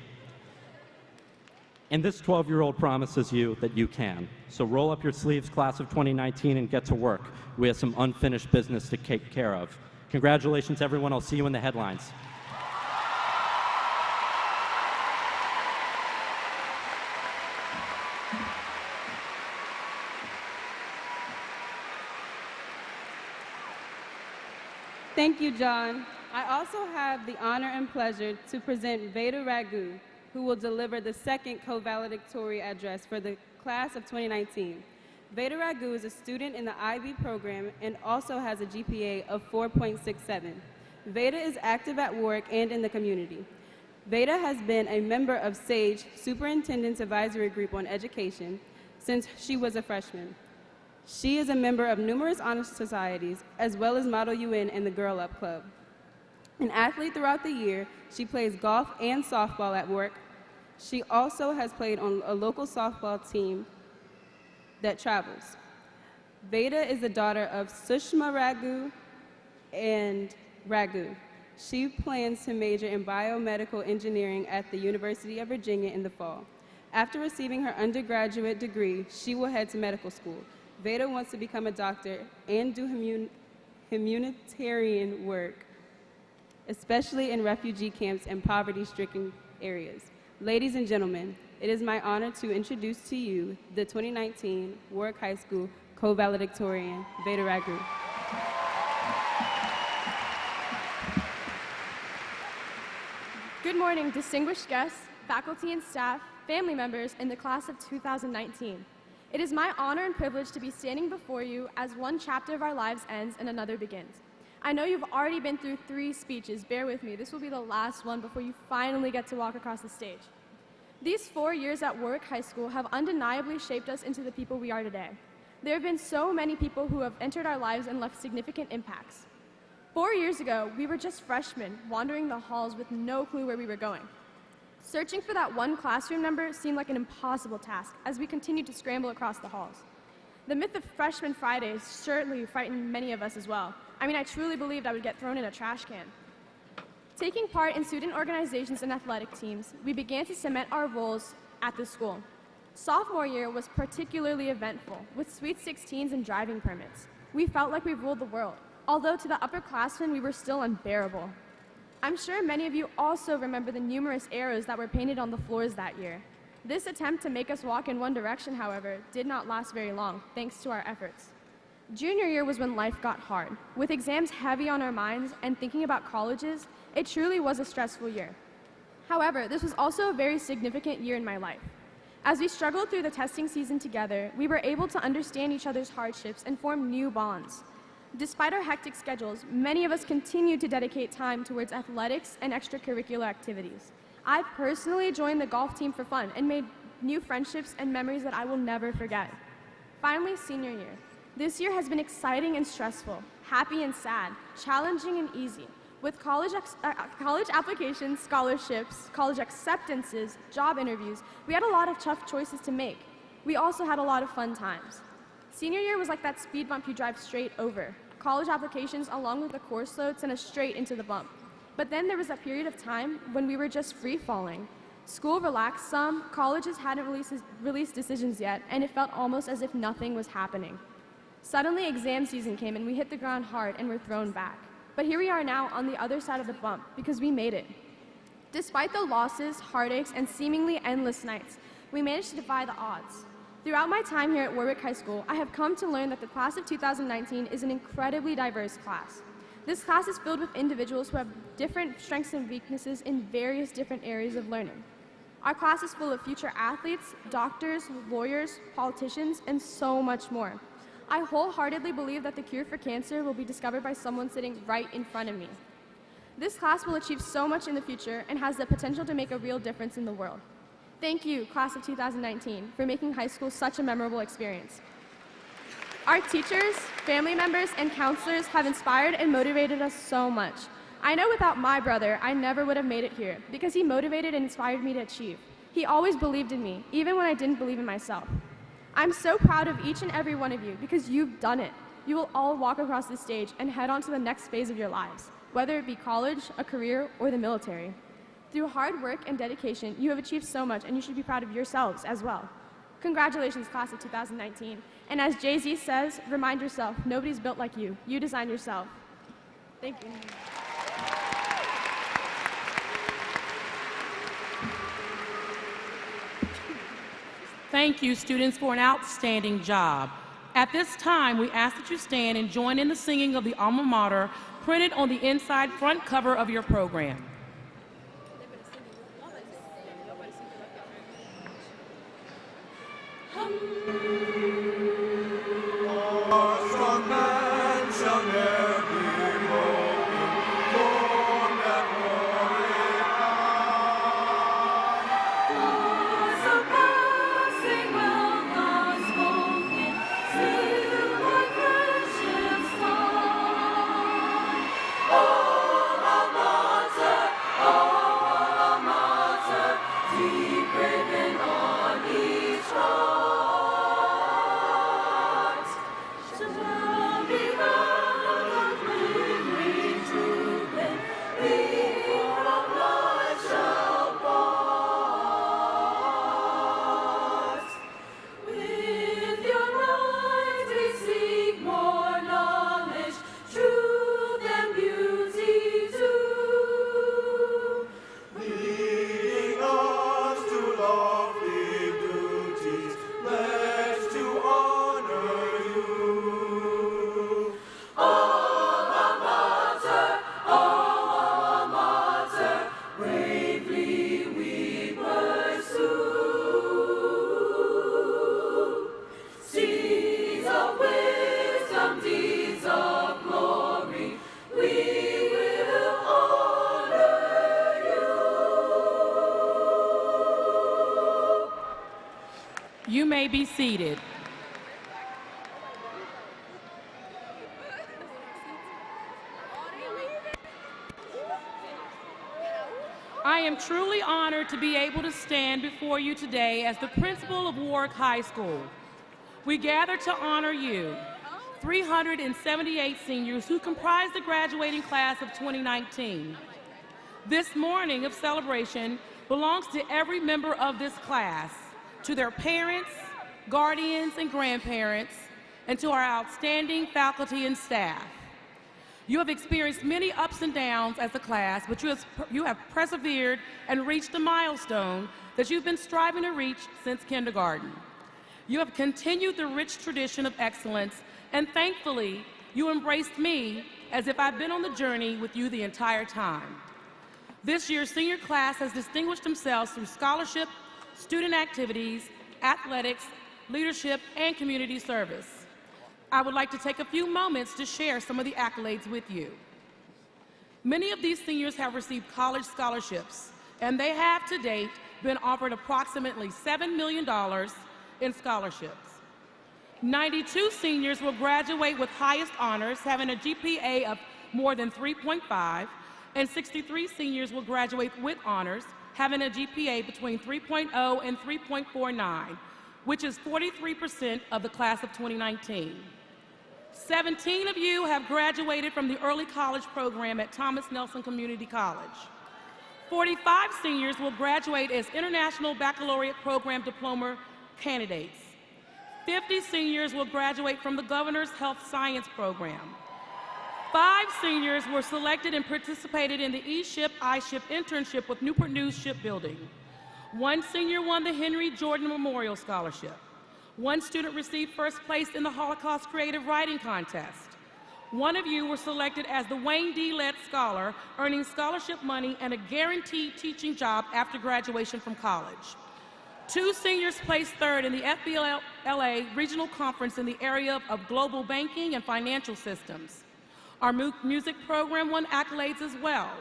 And this 12-year-old promises you that you can. So roll up your sleeves, class of 2019, and get to work. We have some unfinished business to take care of. Congratulations, everyone. I'll see you in the headlines. Thank you, John. I also have the honor and pleasure to present Veda Ragu, who will deliver the second co-valedictory address for the class of 2019. Veda Ragu is a student in the IB program and also has a GPA of 4.67. Veda is active at Warwick and in the community. Veda has been a member of SAGE, Superintendent's Advisory Group on Education, since she was a freshman. She is a member of numerous honor societies, as well as Model UN and the Girl Up Club. An athlete throughout the year, she plays golf and softball at Warwick. She also has played on a local softball team that travels. Veda is the daughter of Sushma Ragu and Ragu. She plans to major in biomedical engineering at the University of Virginia in the fall. After receiving her undergraduate degree, she will head to medical school. Veda wants to become a doctor and do humanitarian work, especially in refugee camps and poverty-stricken areas. Ladies and gentlemen, it is my honor to introduce to you the 2019 Warwick High School co-valedictorian, Veda Ragu. Good morning, distinguished guests, faculty and staff, family members in the class of 2019. It is my honor and privilege to be standing before you as one chapter of our lives ends and another begins. I know you've already been through 3 speeches. Bear with me. This will be the last one before you finally get to walk across the stage. These 4 years at Warwick High School have undeniably shaped us into the people we are today. There have been so many people who have entered our lives and left significant impacts. 4 years ago, we were just freshmen wandering the halls with no clue where we were going. Searching for that one classroom number seemed like an impossible task as we continued to scramble across the halls. The myth of Freshman Fridays certainly frightened many of us as well. I mean, I truly believed I would get thrown in a trash can. Taking part in student organizations and athletic teams, we began to cement our roles at the school. Sophomore year was particularly eventful, with Sweet 16s and driving permits. We felt like we ruled the world, although to the upperclassmen we were still unbearable. I'm sure many of you also remember the numerous arrows that were painted on the floors that year. This attempt to make us walk in one direction, however, did not last very long, thanks to our efforts. Junior year was when life got hard. With exams heavy on our minds and thinking about colleges, it truly was a stressful year. However, this was also a very significant year in my life. As we struggled through the testing season together, we were able to understand each other's hardships and form new bonds. Despite our hectic schedules, many of us continued to dedicate time towards athletics and extracurricular activities. I personally joined the golf team for fun and made new friendships and memories that I will never forget. Finally, senior year. This year has been exciting and stressful, happy and sad, challenging and easy. With college applications, scholarships, college acceptances, job interviews, we had a lot of tough choices to make. We also had a lot of fun times. Senior year was like that speed bump you drive straight over. College applications along with the course load sent us straight into the bump. But then there was a period of time when we were just free-falling. School relaxed some, colleges hadn't released decisions yet, and it felt almost as if nothing was happening. Suddenly exam season came and we hit the ground hard and were thrown back. But here we are now on the other side of the bump because we made it. Despite the losses, heartaches, and seemingly endless nights, we managed to defy the odds. Throughout my time here at Warwick High School, I have come to learn that the class of 2019 is an incredibly diverse class. This class is filled with individuals who have different strengths and weaknesses in various different areas of learning. Our class is full of future athletes, doctors, lawyers, politicians, and so much more. I wholeheartedly believe that the cure for cancer will be discovered by someone sitting right in front of me. This class will achieve so much in the future and has the potential to make a real difference in the world. Thank you, class of 2019, for making high school such a memorable experience. Our teachers, family members, and counselors have inspired and motivated us so much. I know without my brother, I never would have made it here because he motivated and inspired me to achieve. He always believed in me, even when I didn't believe in myself. I'm so proud of each and every one of you because you've done it. You will all walk across the stage and head on to the next phase of your lives, whether it be college, a career, or the military. Through hard work and dedication, you have achieved so much, and you should be proud of yourselves as well. Congratulations, class of 2019. And as Jay-Z says, remind yourself, nobody's built like you. You design yourself. Thank you. Thank you, students, for an outstanding job. At this time, we ask that you stand and join in the singing of the alma mater printed on the inside front cover of your program. Our strong man shall ne'er be broken, born that warrior high. Words of passing well not spoken, still my friendship's tie. Alma mater, deep graven on each heart. You may be seated. I am truly honored to be able to stand before you today as the principal of Warwick High School. We gather to honor you, 378 seniors who comprise the graduating class of 2019. This morning of celebration belongs to every member of this class, to their parents, guardians, and grandparents, and to our outstanding faculty and staff. You have experienced many ups and downs as a class, but you have persevered and reached a milestone that you've been striving to reach since kindergarten. You have continued the rich tradition of excellence, and thankfully, you embraced me as if I've been on the journey with you the entire time. This year's senior class has distinguished themselves through scholarship, student activities, athletics, leadership, and community service. I would like to take a few moments to share some of the accolades with you. Many of these seniors have received college scholarships, and they have to date been offered approximately $7 million in scholarships. 92 seniors will graduate with highest honors, having a GPA of more than 3.5, and 63 seniors will graduate with honors, having a GPA between 3.0 and 3.49, which is 43% of the class of 2019. 17 of you have graduated from the early college program at Thomas Nelson Community College. 45 seniors will graduate as International Baccalaureate Program Diploma candidates. 50 seniors will graduate from the Governor's Health Science Program. 5 seniors were selected and participated in the E-Ship, I-Ship internship with Newport News Shipbuilding. 1 senior won the Henry Jordan Memorial Scholarship. 1 student received first place in the Holocaust Creative Writing Contest. 1 of you were selected as the Wayne D. Lett Scholar, earning scholarship money and a guaranteed teaching job after graduation from college. 2 seniors placed third in the FBLA Regional Conference in the area of global banking and financial systems. Our music program won accolades as well.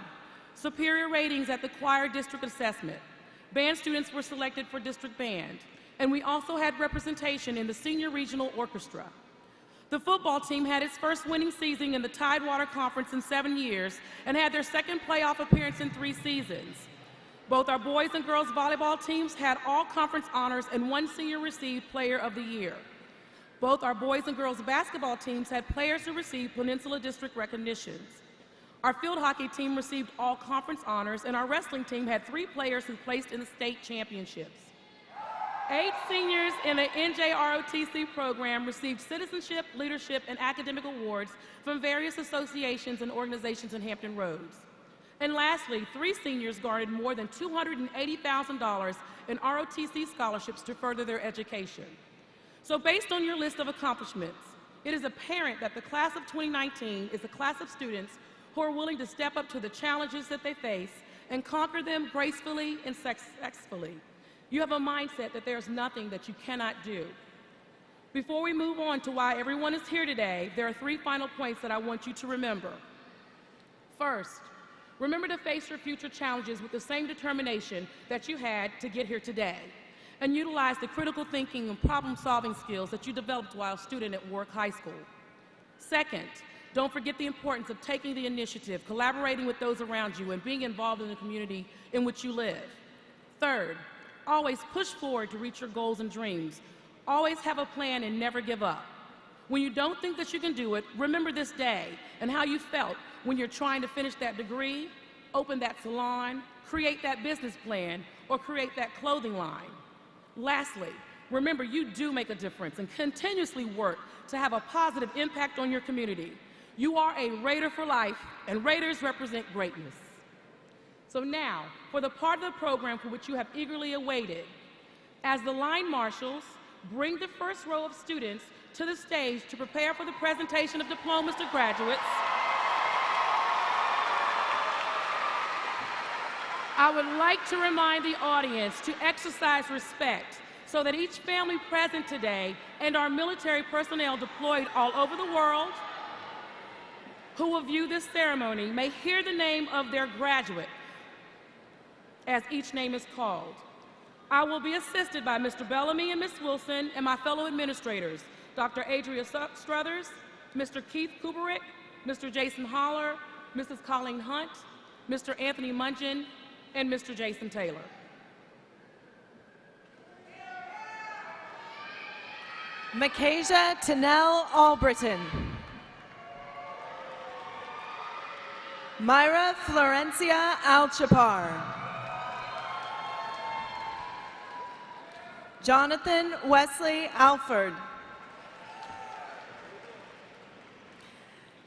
Superior ratings at the choir district assessment. Band students were selected for district band. And we also had representation in the senior regional orchestra. The football team had its first winning season in the Tidewater Conference in 7 years and had their second playoff appearance in 3 seasons. Both our boys and girls volleyball teams had all conference honors, and 1 senior received Player of the Year. Both our boys and girls basketball teams had players who received Peninsula District recognitions. Our field hockey team received all conference honors, and our wrestling team had 3 players who placed in the state championships. 8 seniors in the NJROTC program received citizenship, leadership, and academic awards from various associations and organizations in Hampton Roads. And lastly, 3 seniors garnered more than $280,000 in ROTC scholarships to further their education. So based on your list of accomplishments, it is apparent that the class of 2019 is a class of students who are willing to step up to the challenges that they face and conquer them gracefully and successfully. You have a mindset that there's nothing that you cannot do. Before we move on to why everyone is here today, there are 3 final points that I want you to remember. First, remember to face your future challenges with the same determination that you had to get here today, and utilize the critical thinking and problem-solving skills that you developed while a student at Warwick High School. Second, don't forget the importance of taking the initiative, collaborating with those around you, and being involved in the community in which you live. Third, always push forward to reach your goals and dreams. Always have a plan and never give up. When you don't think that you can do it, remember this day and how you felt when you're trying to finish that degree, open that salon, create that business plan, or create that clothing line. Lastly, remember you do make a difference and continuously work to have a positive impact on your community. You are a Raider for life, and Raiders represent greatness. So now, for the part of the program for which you have eagerly awaited, as the line marshals bring the first row of students to the stage to prepare for the presentation of diplomas to graduates, I would like to remind the audience to exercise respect so that each family present today and our military personnel deployed all over the world who will view this ceremony may hear the name of their graduate as each name is called. I will be assisted by Mr. Bellamy and Ms. Wilson and my fellow administrators, Dr. Adria Struthers, Mr. Keith Kuberick, Mr. Jason Holler, Mrs. Colleen Hunt, Mr. Anthony Mungeon, and Mr. Jason Taylor. Micajah Tennell Albritton. Myra Florencia Alchapar. Jonathan Wesley Alford.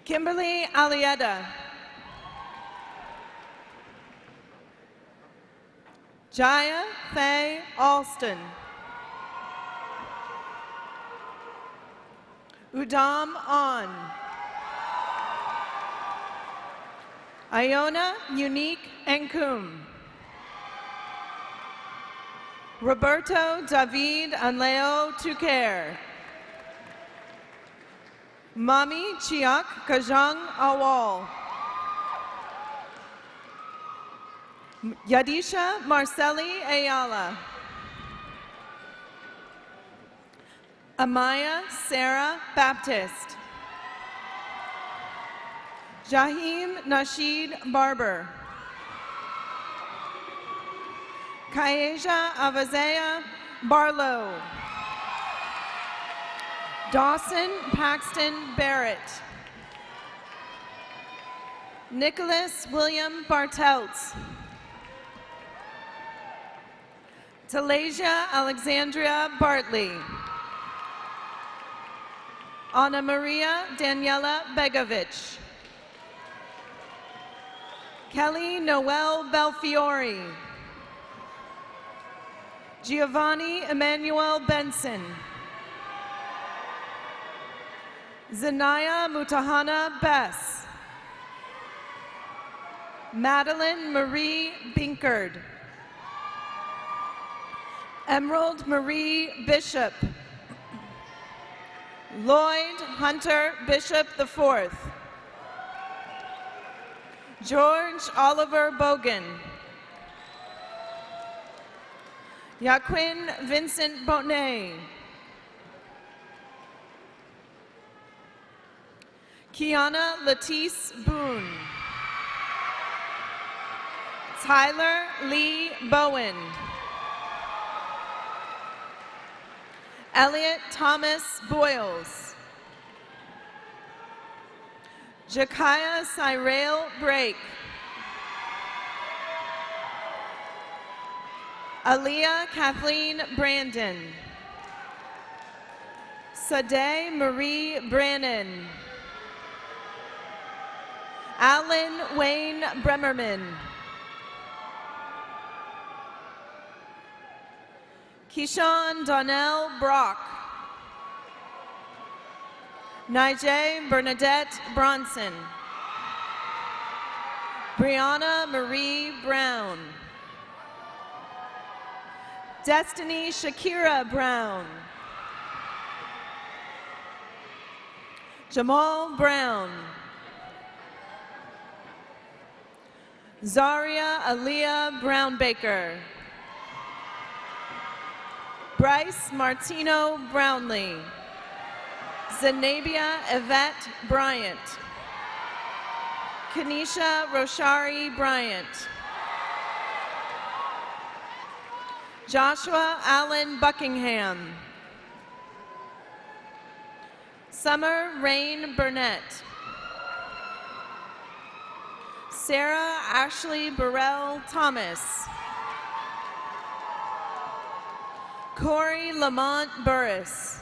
Kimberly Alieda. Jaya Faye Alston. Udam On. Iona Unique Nkum. Roberto David Anleo Tuker. Mami Chiak Kajang Awal. Yadisha Marceli Ayala. Amaya Sarah Baptist. Jahim Nasheed Barber. Kaeja Avazea Barlow. Dawson Paxton Barrett. Nicholas William Bartelt. Talasia Alexandria Bartley. Ana Maria Daniela Begovich. Kelly Noel Belfiore. Giovanni Emmanuel Benson. Zanaya Mutahana Bess. Madeline Marie Binkard. Emerald Marie Bishop. Lloyd Hunter Bishop IV. George Oliver Bogan. Yaquin Vincent Bonnet. Kiana Latisse Boone. Tyler Lee Bowen. Elliot Thomas Boyles. Jakaya Cyril Brake. Aaliyah Kathleen Brandon. Sade Marie Brannon. Alan Wayne Bremerman. Keyshawn Donnell Brock. Nijay Bernadette Bronson. Brianna Marie Brown. Destiny Shakira Brown. Jamal Brown. Zaria Aaliyah Brownbaker. Bryce Martino Brownlee. Zenabia Yvette Bryant. Kanisha Roshari Bryant. Joshua Allen Buckingham. Summer Rain Burnett. Sarah Ashley Burrell Thomas. Corey Lamont Burris.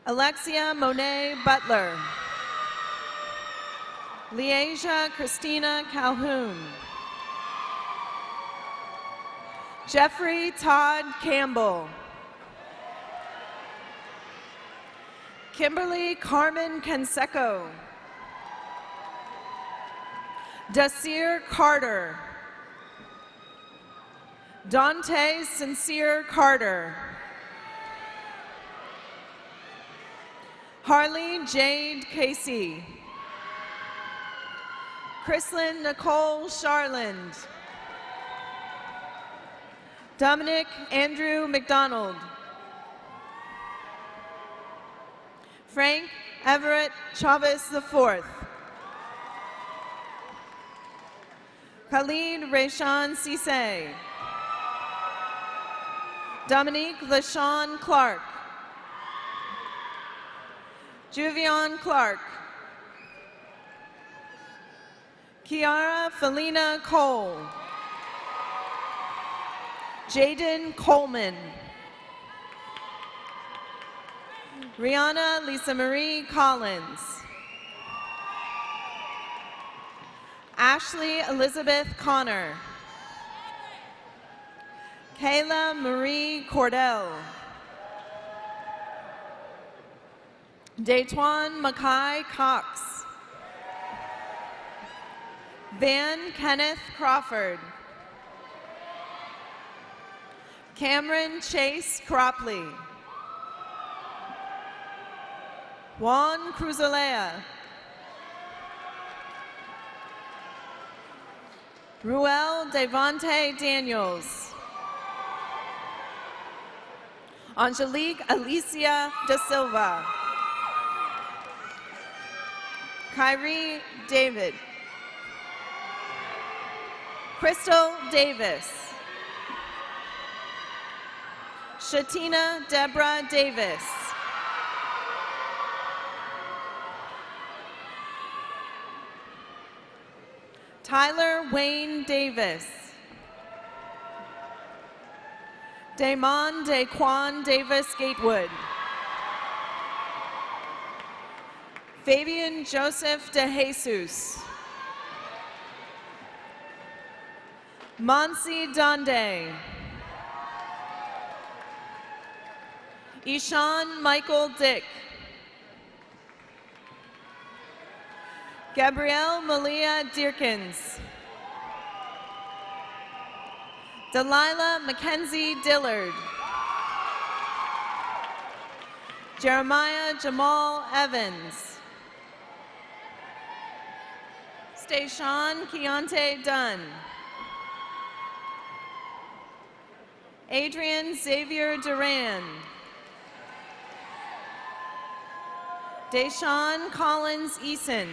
Alexia Monet Butler. Leasia Christina Calhoun. Jeffrey Todd Campbell. Kimberly Carmen Canseco. Dasir Carter. Dante Sincere Carter. Harley Jade Casey. Chrislyn Nicole Charland. Dominic Andrew McDonald. Frank Everett Chavez IV. Khalid Rayshawn Cisse. Dominique LaShawn Clark. Juvion Clark. Kiara Felina Cole. Jaden Coleman. Rihanna Lisa Marie Collins. Ashley Elizabeth Connor. Kayla Marie Cordell. Daytwan Mackay Cox. Van Kenneth Crawford. Cameron Chase Cropley. Juan Cruzalea. Ruel Devonte Daniels. Angelique Alicia Da Silva. Kyrie David. Crystal Davis. Shatina Deborah Davis. Tyler Wayne Davis. Damon Daquan Davis Gatewood. Fabian Joseph De Jesus. Monsi Donde. Ishan Michael Dick. Gabrielle Malia Deerkins. Delilah Mackenzie Dillard. Jeremiah Jamal Evans. Stayshawn Keontae Dunn. Adrian Xavier Duran. Deshaun Collins Eason.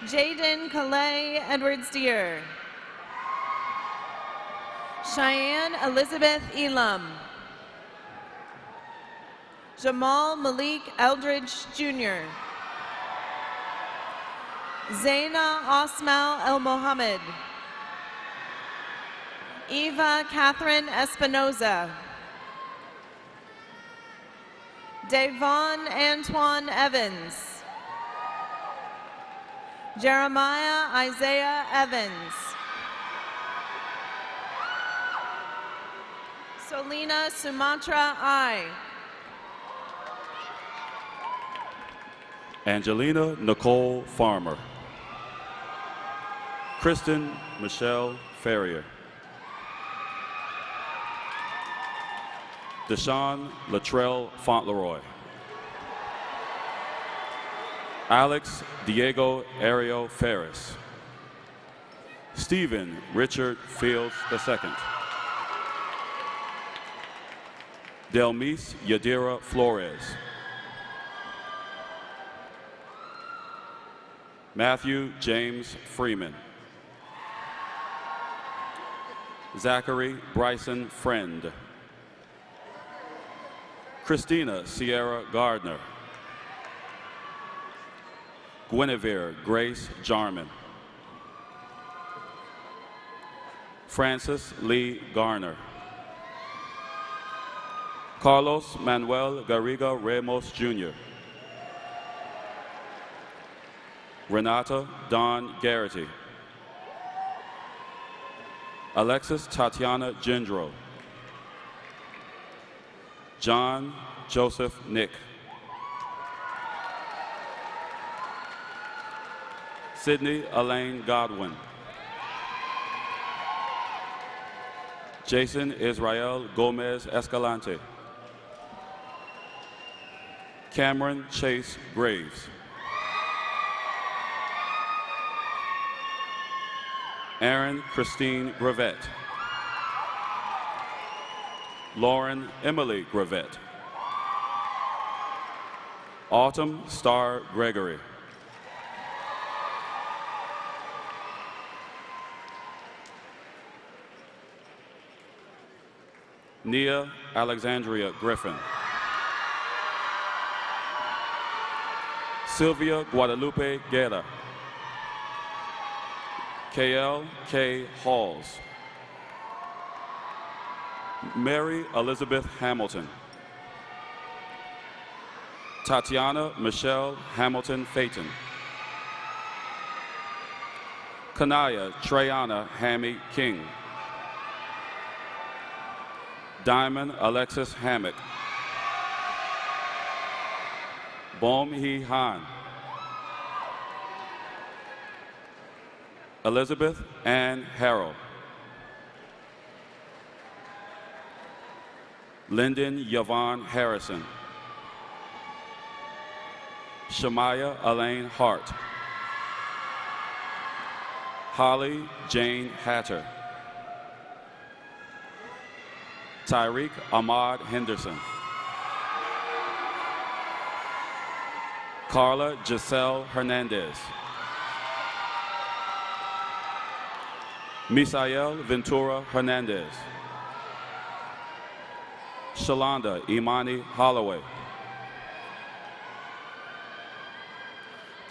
Jaden Calais Edwards Deer. Cheyenne Elizabeth Elam. Jamal Malik Eldridge Jr. Zaina Osmal El Mohammed. Eva Catherine Espinoza. Devon Antoine Evans. Jeremiah Isaiah Evans. Solina Sumatra I. Angelina Nicole Farmer. Kristen Michelle Ferrier. Deshaun Latrell Fauntleroy. Alex Diego Ariel Ferris. Stephen Richard Fields II. Delmise Yadira Flores. Matthew James Freeman. Zachary Bryson Friend. Christina Sierra Gardner. Guinevere Grace Jarman. Francis Lee Garner. Carlos Manuel Garriga Ramos Jr. Renata Dawn Garrity. Alexis Tatiana Gendro. John Joseph Nick. Sydney Elaine Godwin. Jason Israel Gomez Escalante. Cameron Chase Graves. Aaron Christine Gravette. Lauren Emily Gravette. Autumn Star Gregory. Nia Alexandria Griffin. Sylvia Guadalupe Guerra. KL K. Halls. Mary Elizabeth Hamilton. Tatiana Michelle Hamilton Phaeton. Kanaya Treyana Hammy King. Diamond Alexis Hammock. Bom Hee Han. Elizabeth Ann Harrell. Lyndon Yvonne Harrison. Shamaya Elaine Hart. Holly Jane Hatter. Tyreek Ahmad Henderson. Carla Giselle Hernandez. Misael Ventura Hernandez. Shalonda Imani Holloway.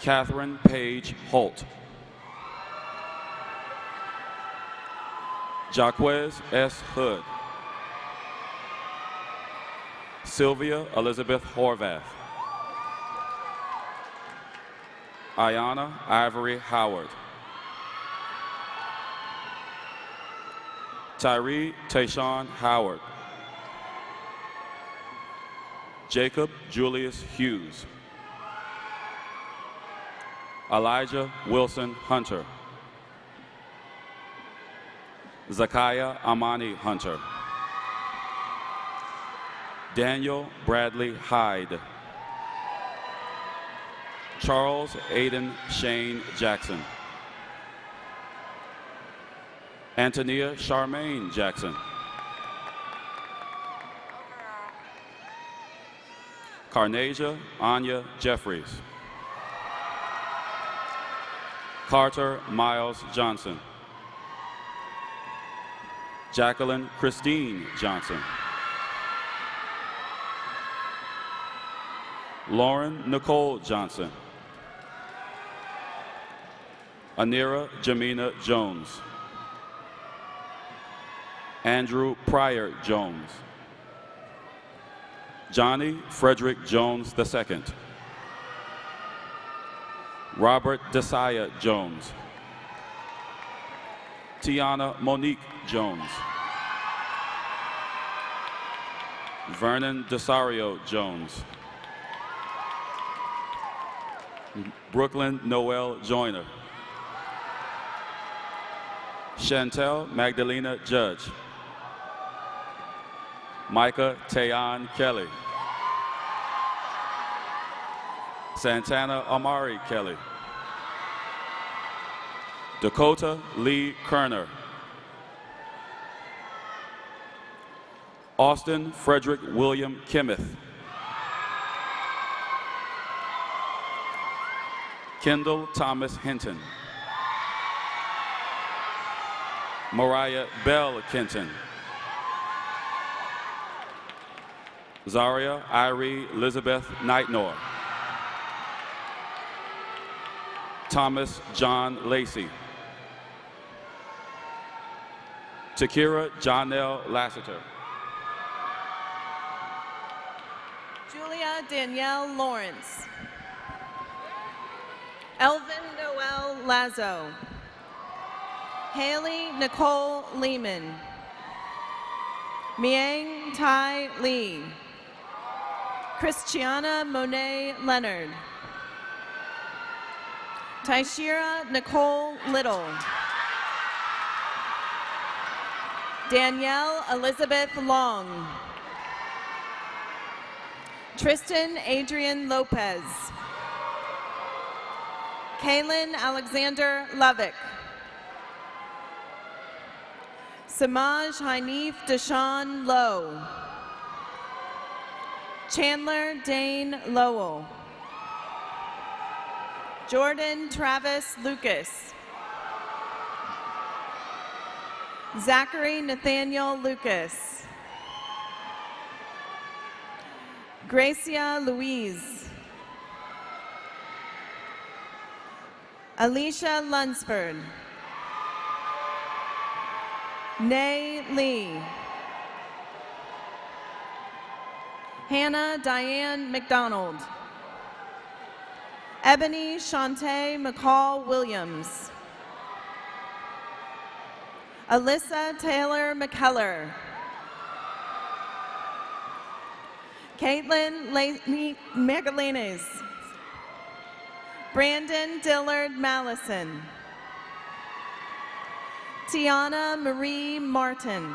Catherine Page Holt. Jaquez S. Hood. Sylvia Elizabeth Horvath. Ayana Ivory Howard. Tyree Tayshawn Howard. Jacob Julius Hughes. Elijah Wilson Hunter. Zakiah Amani Hunter. Daniel Bradley Hyde. Charles Aiden Shane Jackson. Antonia Charmaine Jackson. Carnasia Anya Jeffries. Carter Miles Johnson. Jacqueline Christine Johnson. Lauren Nicole Johnson. Anira Jamina Jones. Andrew Pryor Jones. Johnny Frederick Jones II. Robert Desaya Jones. Tiana Monique Jones. Vernon Desario Jones. Brooklyn Noel Joyner. Chantel Magdalena Judge. Micah Tayon Kelly. Santana Amari Kelly. Dakota Lee Kerner. Austin Frederick William Kimmeth. Kendall Thomas Hinton. Mariah Bell Kenton. Zaria Irie Elizabeth Nightnor. Thomas John Lacey. Takira Jonelle Lassiter. Julia Danielle Lawrence. Elvin Noel Lazo. Haley Nicole Lehman. Miang Tai Lee. Christiana Monet Leonard. Taishira Nicole Little. Danielle Elizabeth Long. Tristan Adrian Lopez. Kaylin Alexander Lovick. Samaj Hanif Deshawn Lowe. Chandler Dane Lowell. Jordan Travis Lucas. Zachary Nathaniel Lucas. Gracia Louise. Alicia Lunsford. Nay Lee. Hannah Diane McDonald. Ebony Shantae McCall Williams. Alyssa Taylor McKellar. Caitlin Magalanes. Brandon Dillard Mallison. Tiana Marie Martin.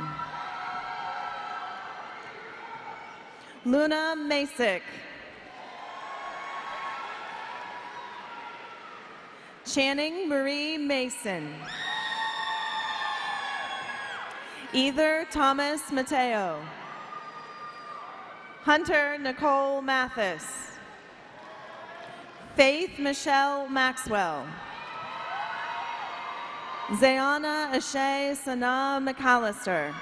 Luna Masick. Channing Marie Mason. Either Thomas Mateo. Hunter Nicole Mathis. Faith Michelle Maxwell. Zayana Ashay Sana McAllister.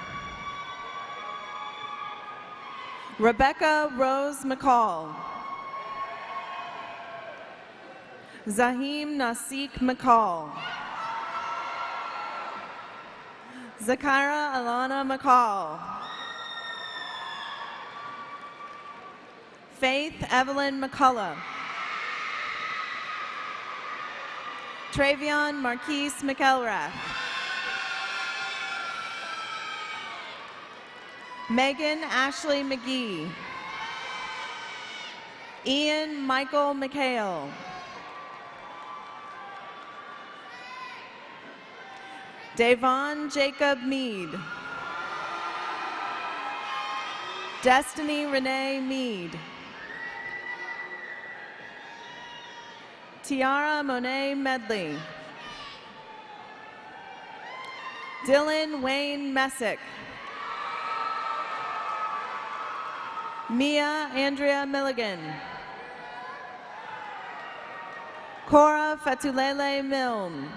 Rebecca Rose McCall. Zahim Nasik McCall. Zakira Alana McCall. Faith Evelyn McCullough. Travion Marquise McElrath. Megan Ashley McGee. Ian Michael McHale. Davon Jacob Mead. Destiny Renee Mead. Tiara Monet Medley. Dylan Wayne Messick. Mia Andrea Milligan. Cora Fatulele Milne.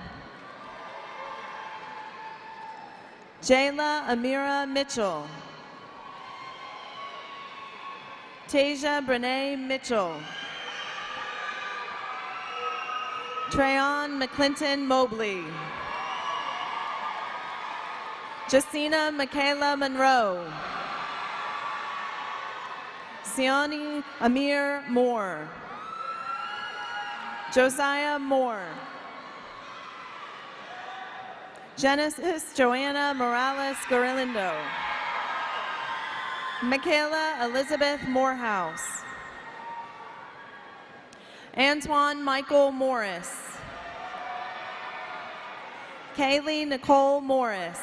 Jayla Amira Mitchell. Tasia Brene Mitchell. Treyon McClinton Mobley. Jacina Michaela Monroe. Siani Amir Moore. Josiah Moore. Genesis Joanna Morales Gorilindo. Michaela Elizabeth Morehouse. Antoine Michael Morris. Kaylee Nicole Morris.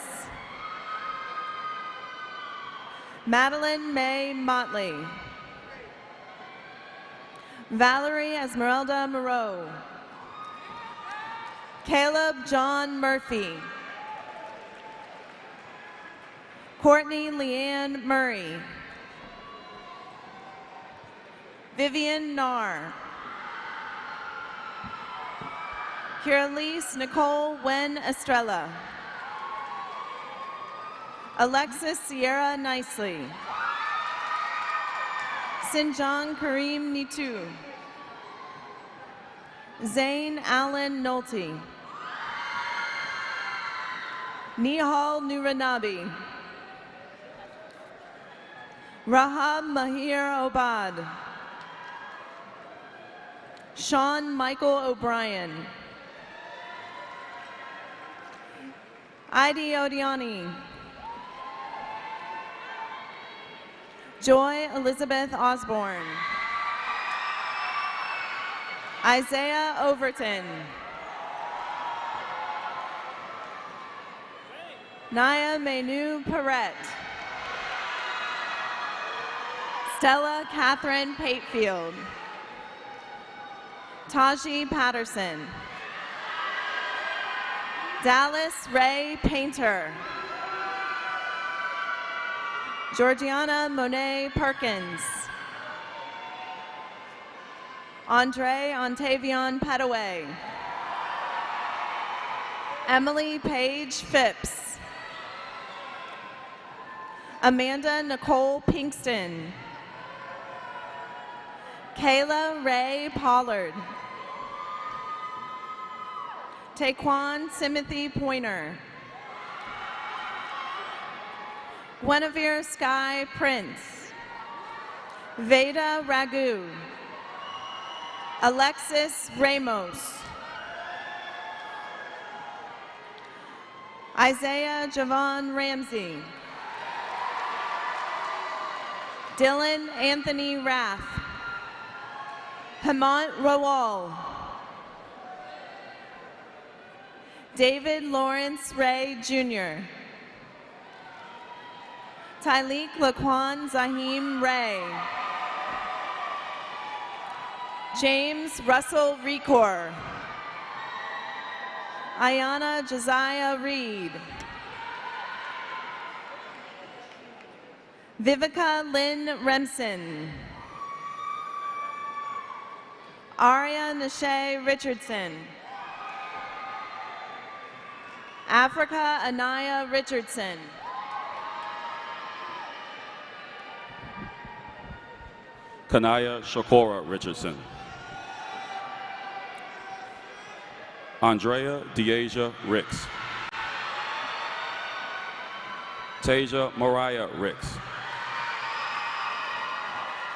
Madeline May Motley. Valerie Esmeralda Moreau. Caleb John Murphy. Courtney Leanne Murray. Vivian Narr. Kiralise Nicole Wen Estrella. Alexis Sierra Nicely. Sinjong Kareem Nitu. Zane Allen Nolte. Nihal Nuranabi. Rahab Mahir Obad. Sean Michael O'Brien. Idi Odiani. Joy Elizabeth Osborne. Isaiah Overton. Naya Menu Perrette. Stella Catherine Patefield. Taji Patterson. Dallas Ray Painter. Georgiana Monet Perkins. Andre Ontavion Petaway. Emily Page Phipps. Amanda Nicole Pinkston. Kayla Ray Pollard. Taekwon Timothy Pointer. Guinevere Sky Prince. Veda Ragu. Alexis Ramos. Isaiah Javon Ramsey. Dylan Anthony Rath. Hemant Rawal. David Lawrence Ray Jr. Tyleek Laquan Zahim Ray. James Russell Recor. Ayana Josiah Reed. Vivica Lynn Remsen. Aria Nashe Richardson. Africa Anaya Richardson. Kanaya Shakora Richardson. Andrea Deasia Ricks. Tasia Mariah Ricks.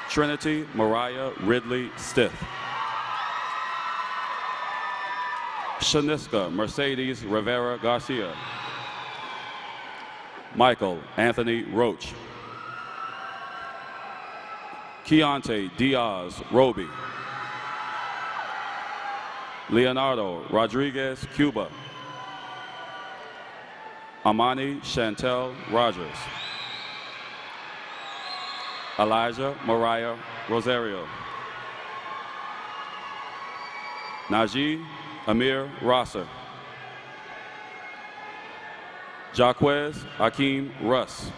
Trinity Mariah Ridley Stith. Shaniska Mercedes Rivera Garcia. Michael Anthony Roach. Keontae Diaz Roby. Leonardo Rodriguez Cuba. Amani Chantel Rogers. Elijah Mariah Rosario. Najee Amir Rosser. Jaquez Akeem Russ.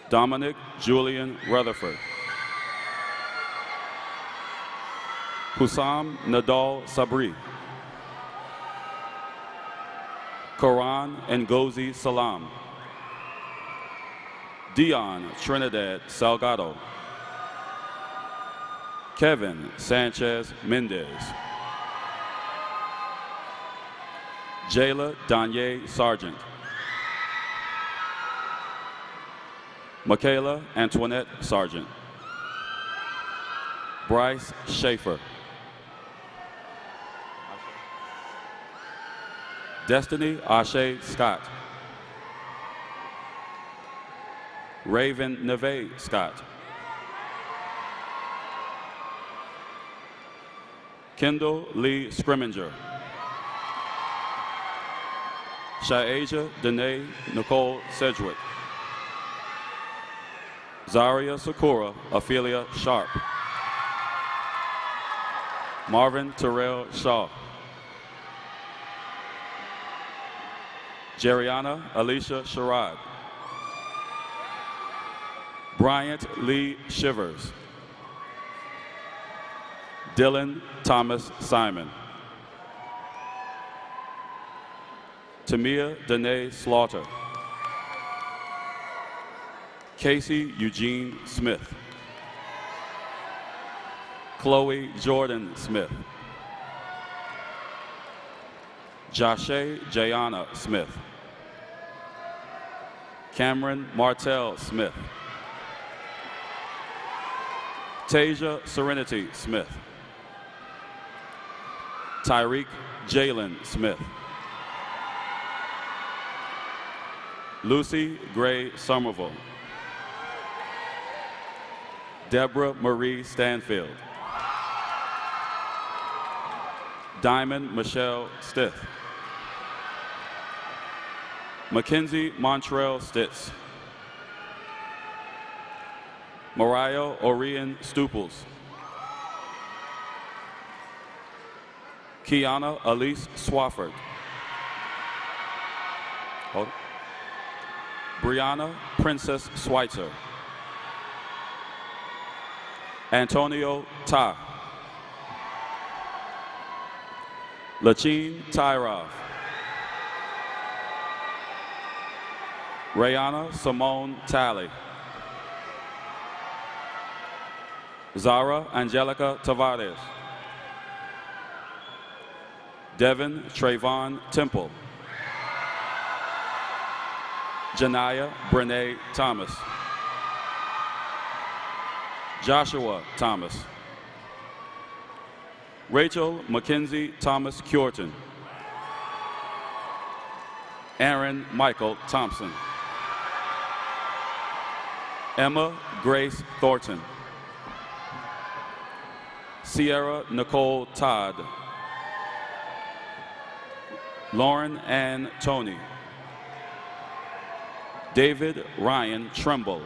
Dominic Julian Rutherford. Hussam Nadal Sabri. Quran Ngozi Salam. Dion Trinidad Salgado. Kevin Sanchez Mendez. Jayla Danye Sargent. Michaela Antoinette Sargent. Bryce Schaefer. Destiny Ashe Scott. Raven Neve Scott. Kendall Lee Scrimminger. Shaeja Danae Nicole Sedgwick. Zaria Sakura Ophelia Sharp. Marvin Terrell Shaw. Jeriana Alicia Sherrod. Bryant Lee Shivers. Dylan Thomas Simon. Tamia Danae Slaughter. Casey Eugene Smith. Chloe Jordan Smith. Joshe Jayana Smith. Cameron Martell Smith. Tasia Serenity Smith. Tyreek Jalen Smith. Lucy Gray Somerville. Deborah Marie Stanfield. Diamond Michelle Stith. Mackenzie Montrell Stitz. Mariah Orion Stuples. Kiana Elise Swafford. Brianna Princess Schweitzer. Antonio Ta. Lachine Tyrov. Rayana Simone Talley. Zara Angelica Tavares. Devin Trayvon Temple. Janaya Brene Thomas. Joshua Thomas. Rachel Mackenzie Thomas Curtin. Aaron Michael Thompson. Emma Grace Thornton. Sierra Nicole Todd. Lauren Ann Tony. David Ryan Trimble.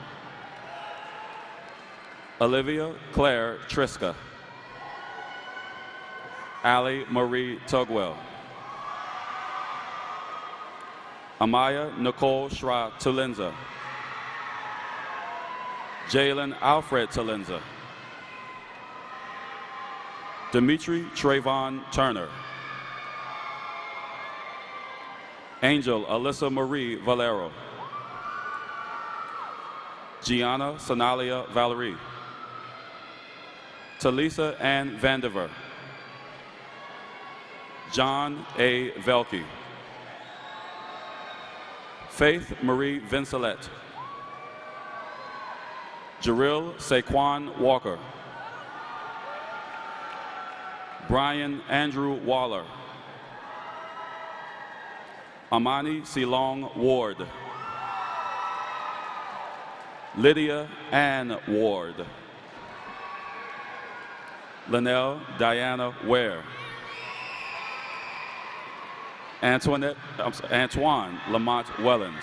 Olivia Claire Triska. Allie Marie Tugwell. Amaya Nicole Schra Talenza. Jalen Alfred Talenza. Dimitri Trayvon Turner. Angel Alyssa Marie Valero. Gianna Sonalia Valerie. Talisa Ann Vandiver. John A. Velke. Faith Marie Vincelet. Jaril Saquon Walker. Brian Andrew Waller. Amani Silong Ward. Lydia Ann Ward. Linnell Diana Ware. Antoine Lamont Wellens.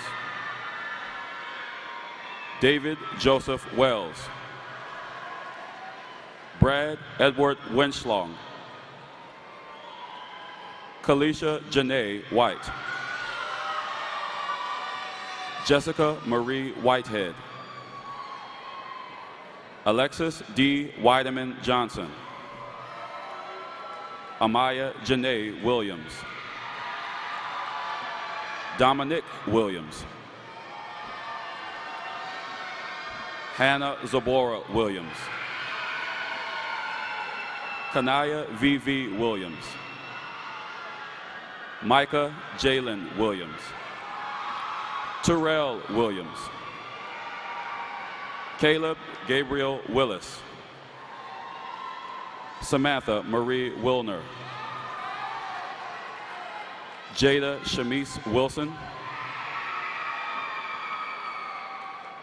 David Joseph Wells. Brad Edward Winchlong. Kalisha Janae White. Jessica Marie Whitehead. Alexis D. Weideman Johnson. Amaya Janae Williams. Dominic Williams. Hannah Zabora Williams. Kanaya V.V. Williams. Micah Jalen Williams. Terrell Williams. Caleb Gabriel Willis. Samantha Marie Wilner. Jada Shamise Wilson.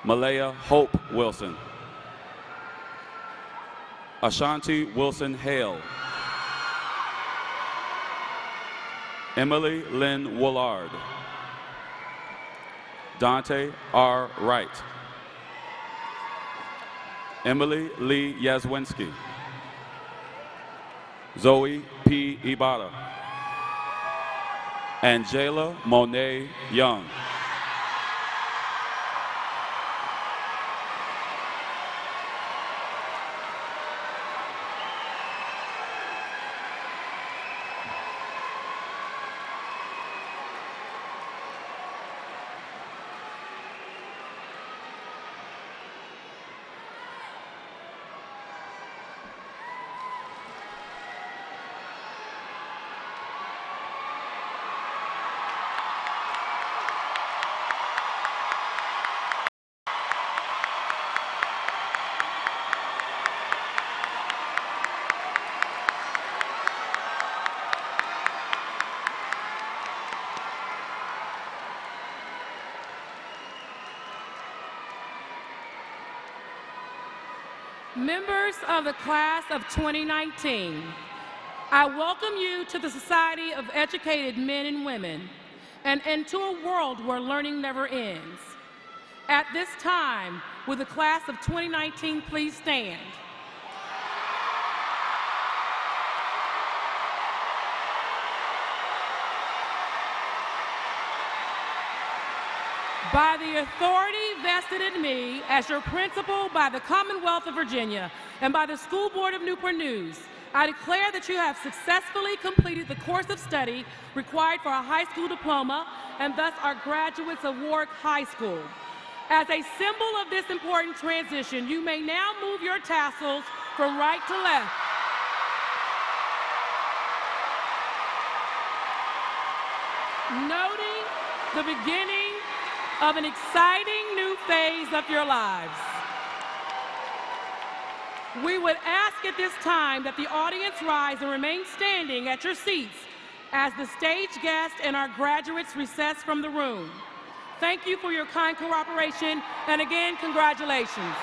Malaya Hope Wilson. Ashanti Wilson Hale. Emily Lynn Woolard. Dante R. Wright. Emily Lee Yazwinski. Zoe P. Ibata. Angela Monet Young. Members of the class of 2019, I welcome you to the Society of Educated Men and Women and into a world where learning never ends. At this time, will the class of 2019 please stand? By the authority vested in me as your principal by the Commonwealth of Virginia and by the School Board of Newport News, I declare that you have successfully completed the course of study required for a high school diploma and thus are graduates of Warwick High School. As a symbol of this important transition, you may now move your tassels from right to left. Noting the beginning of an exciting new phase of your lives. We would ask at this time that the audience rise and remain standing at your seats as the stage guests and our graduates recess from the room. Thank you for your kind cooperation, and again, congratulations.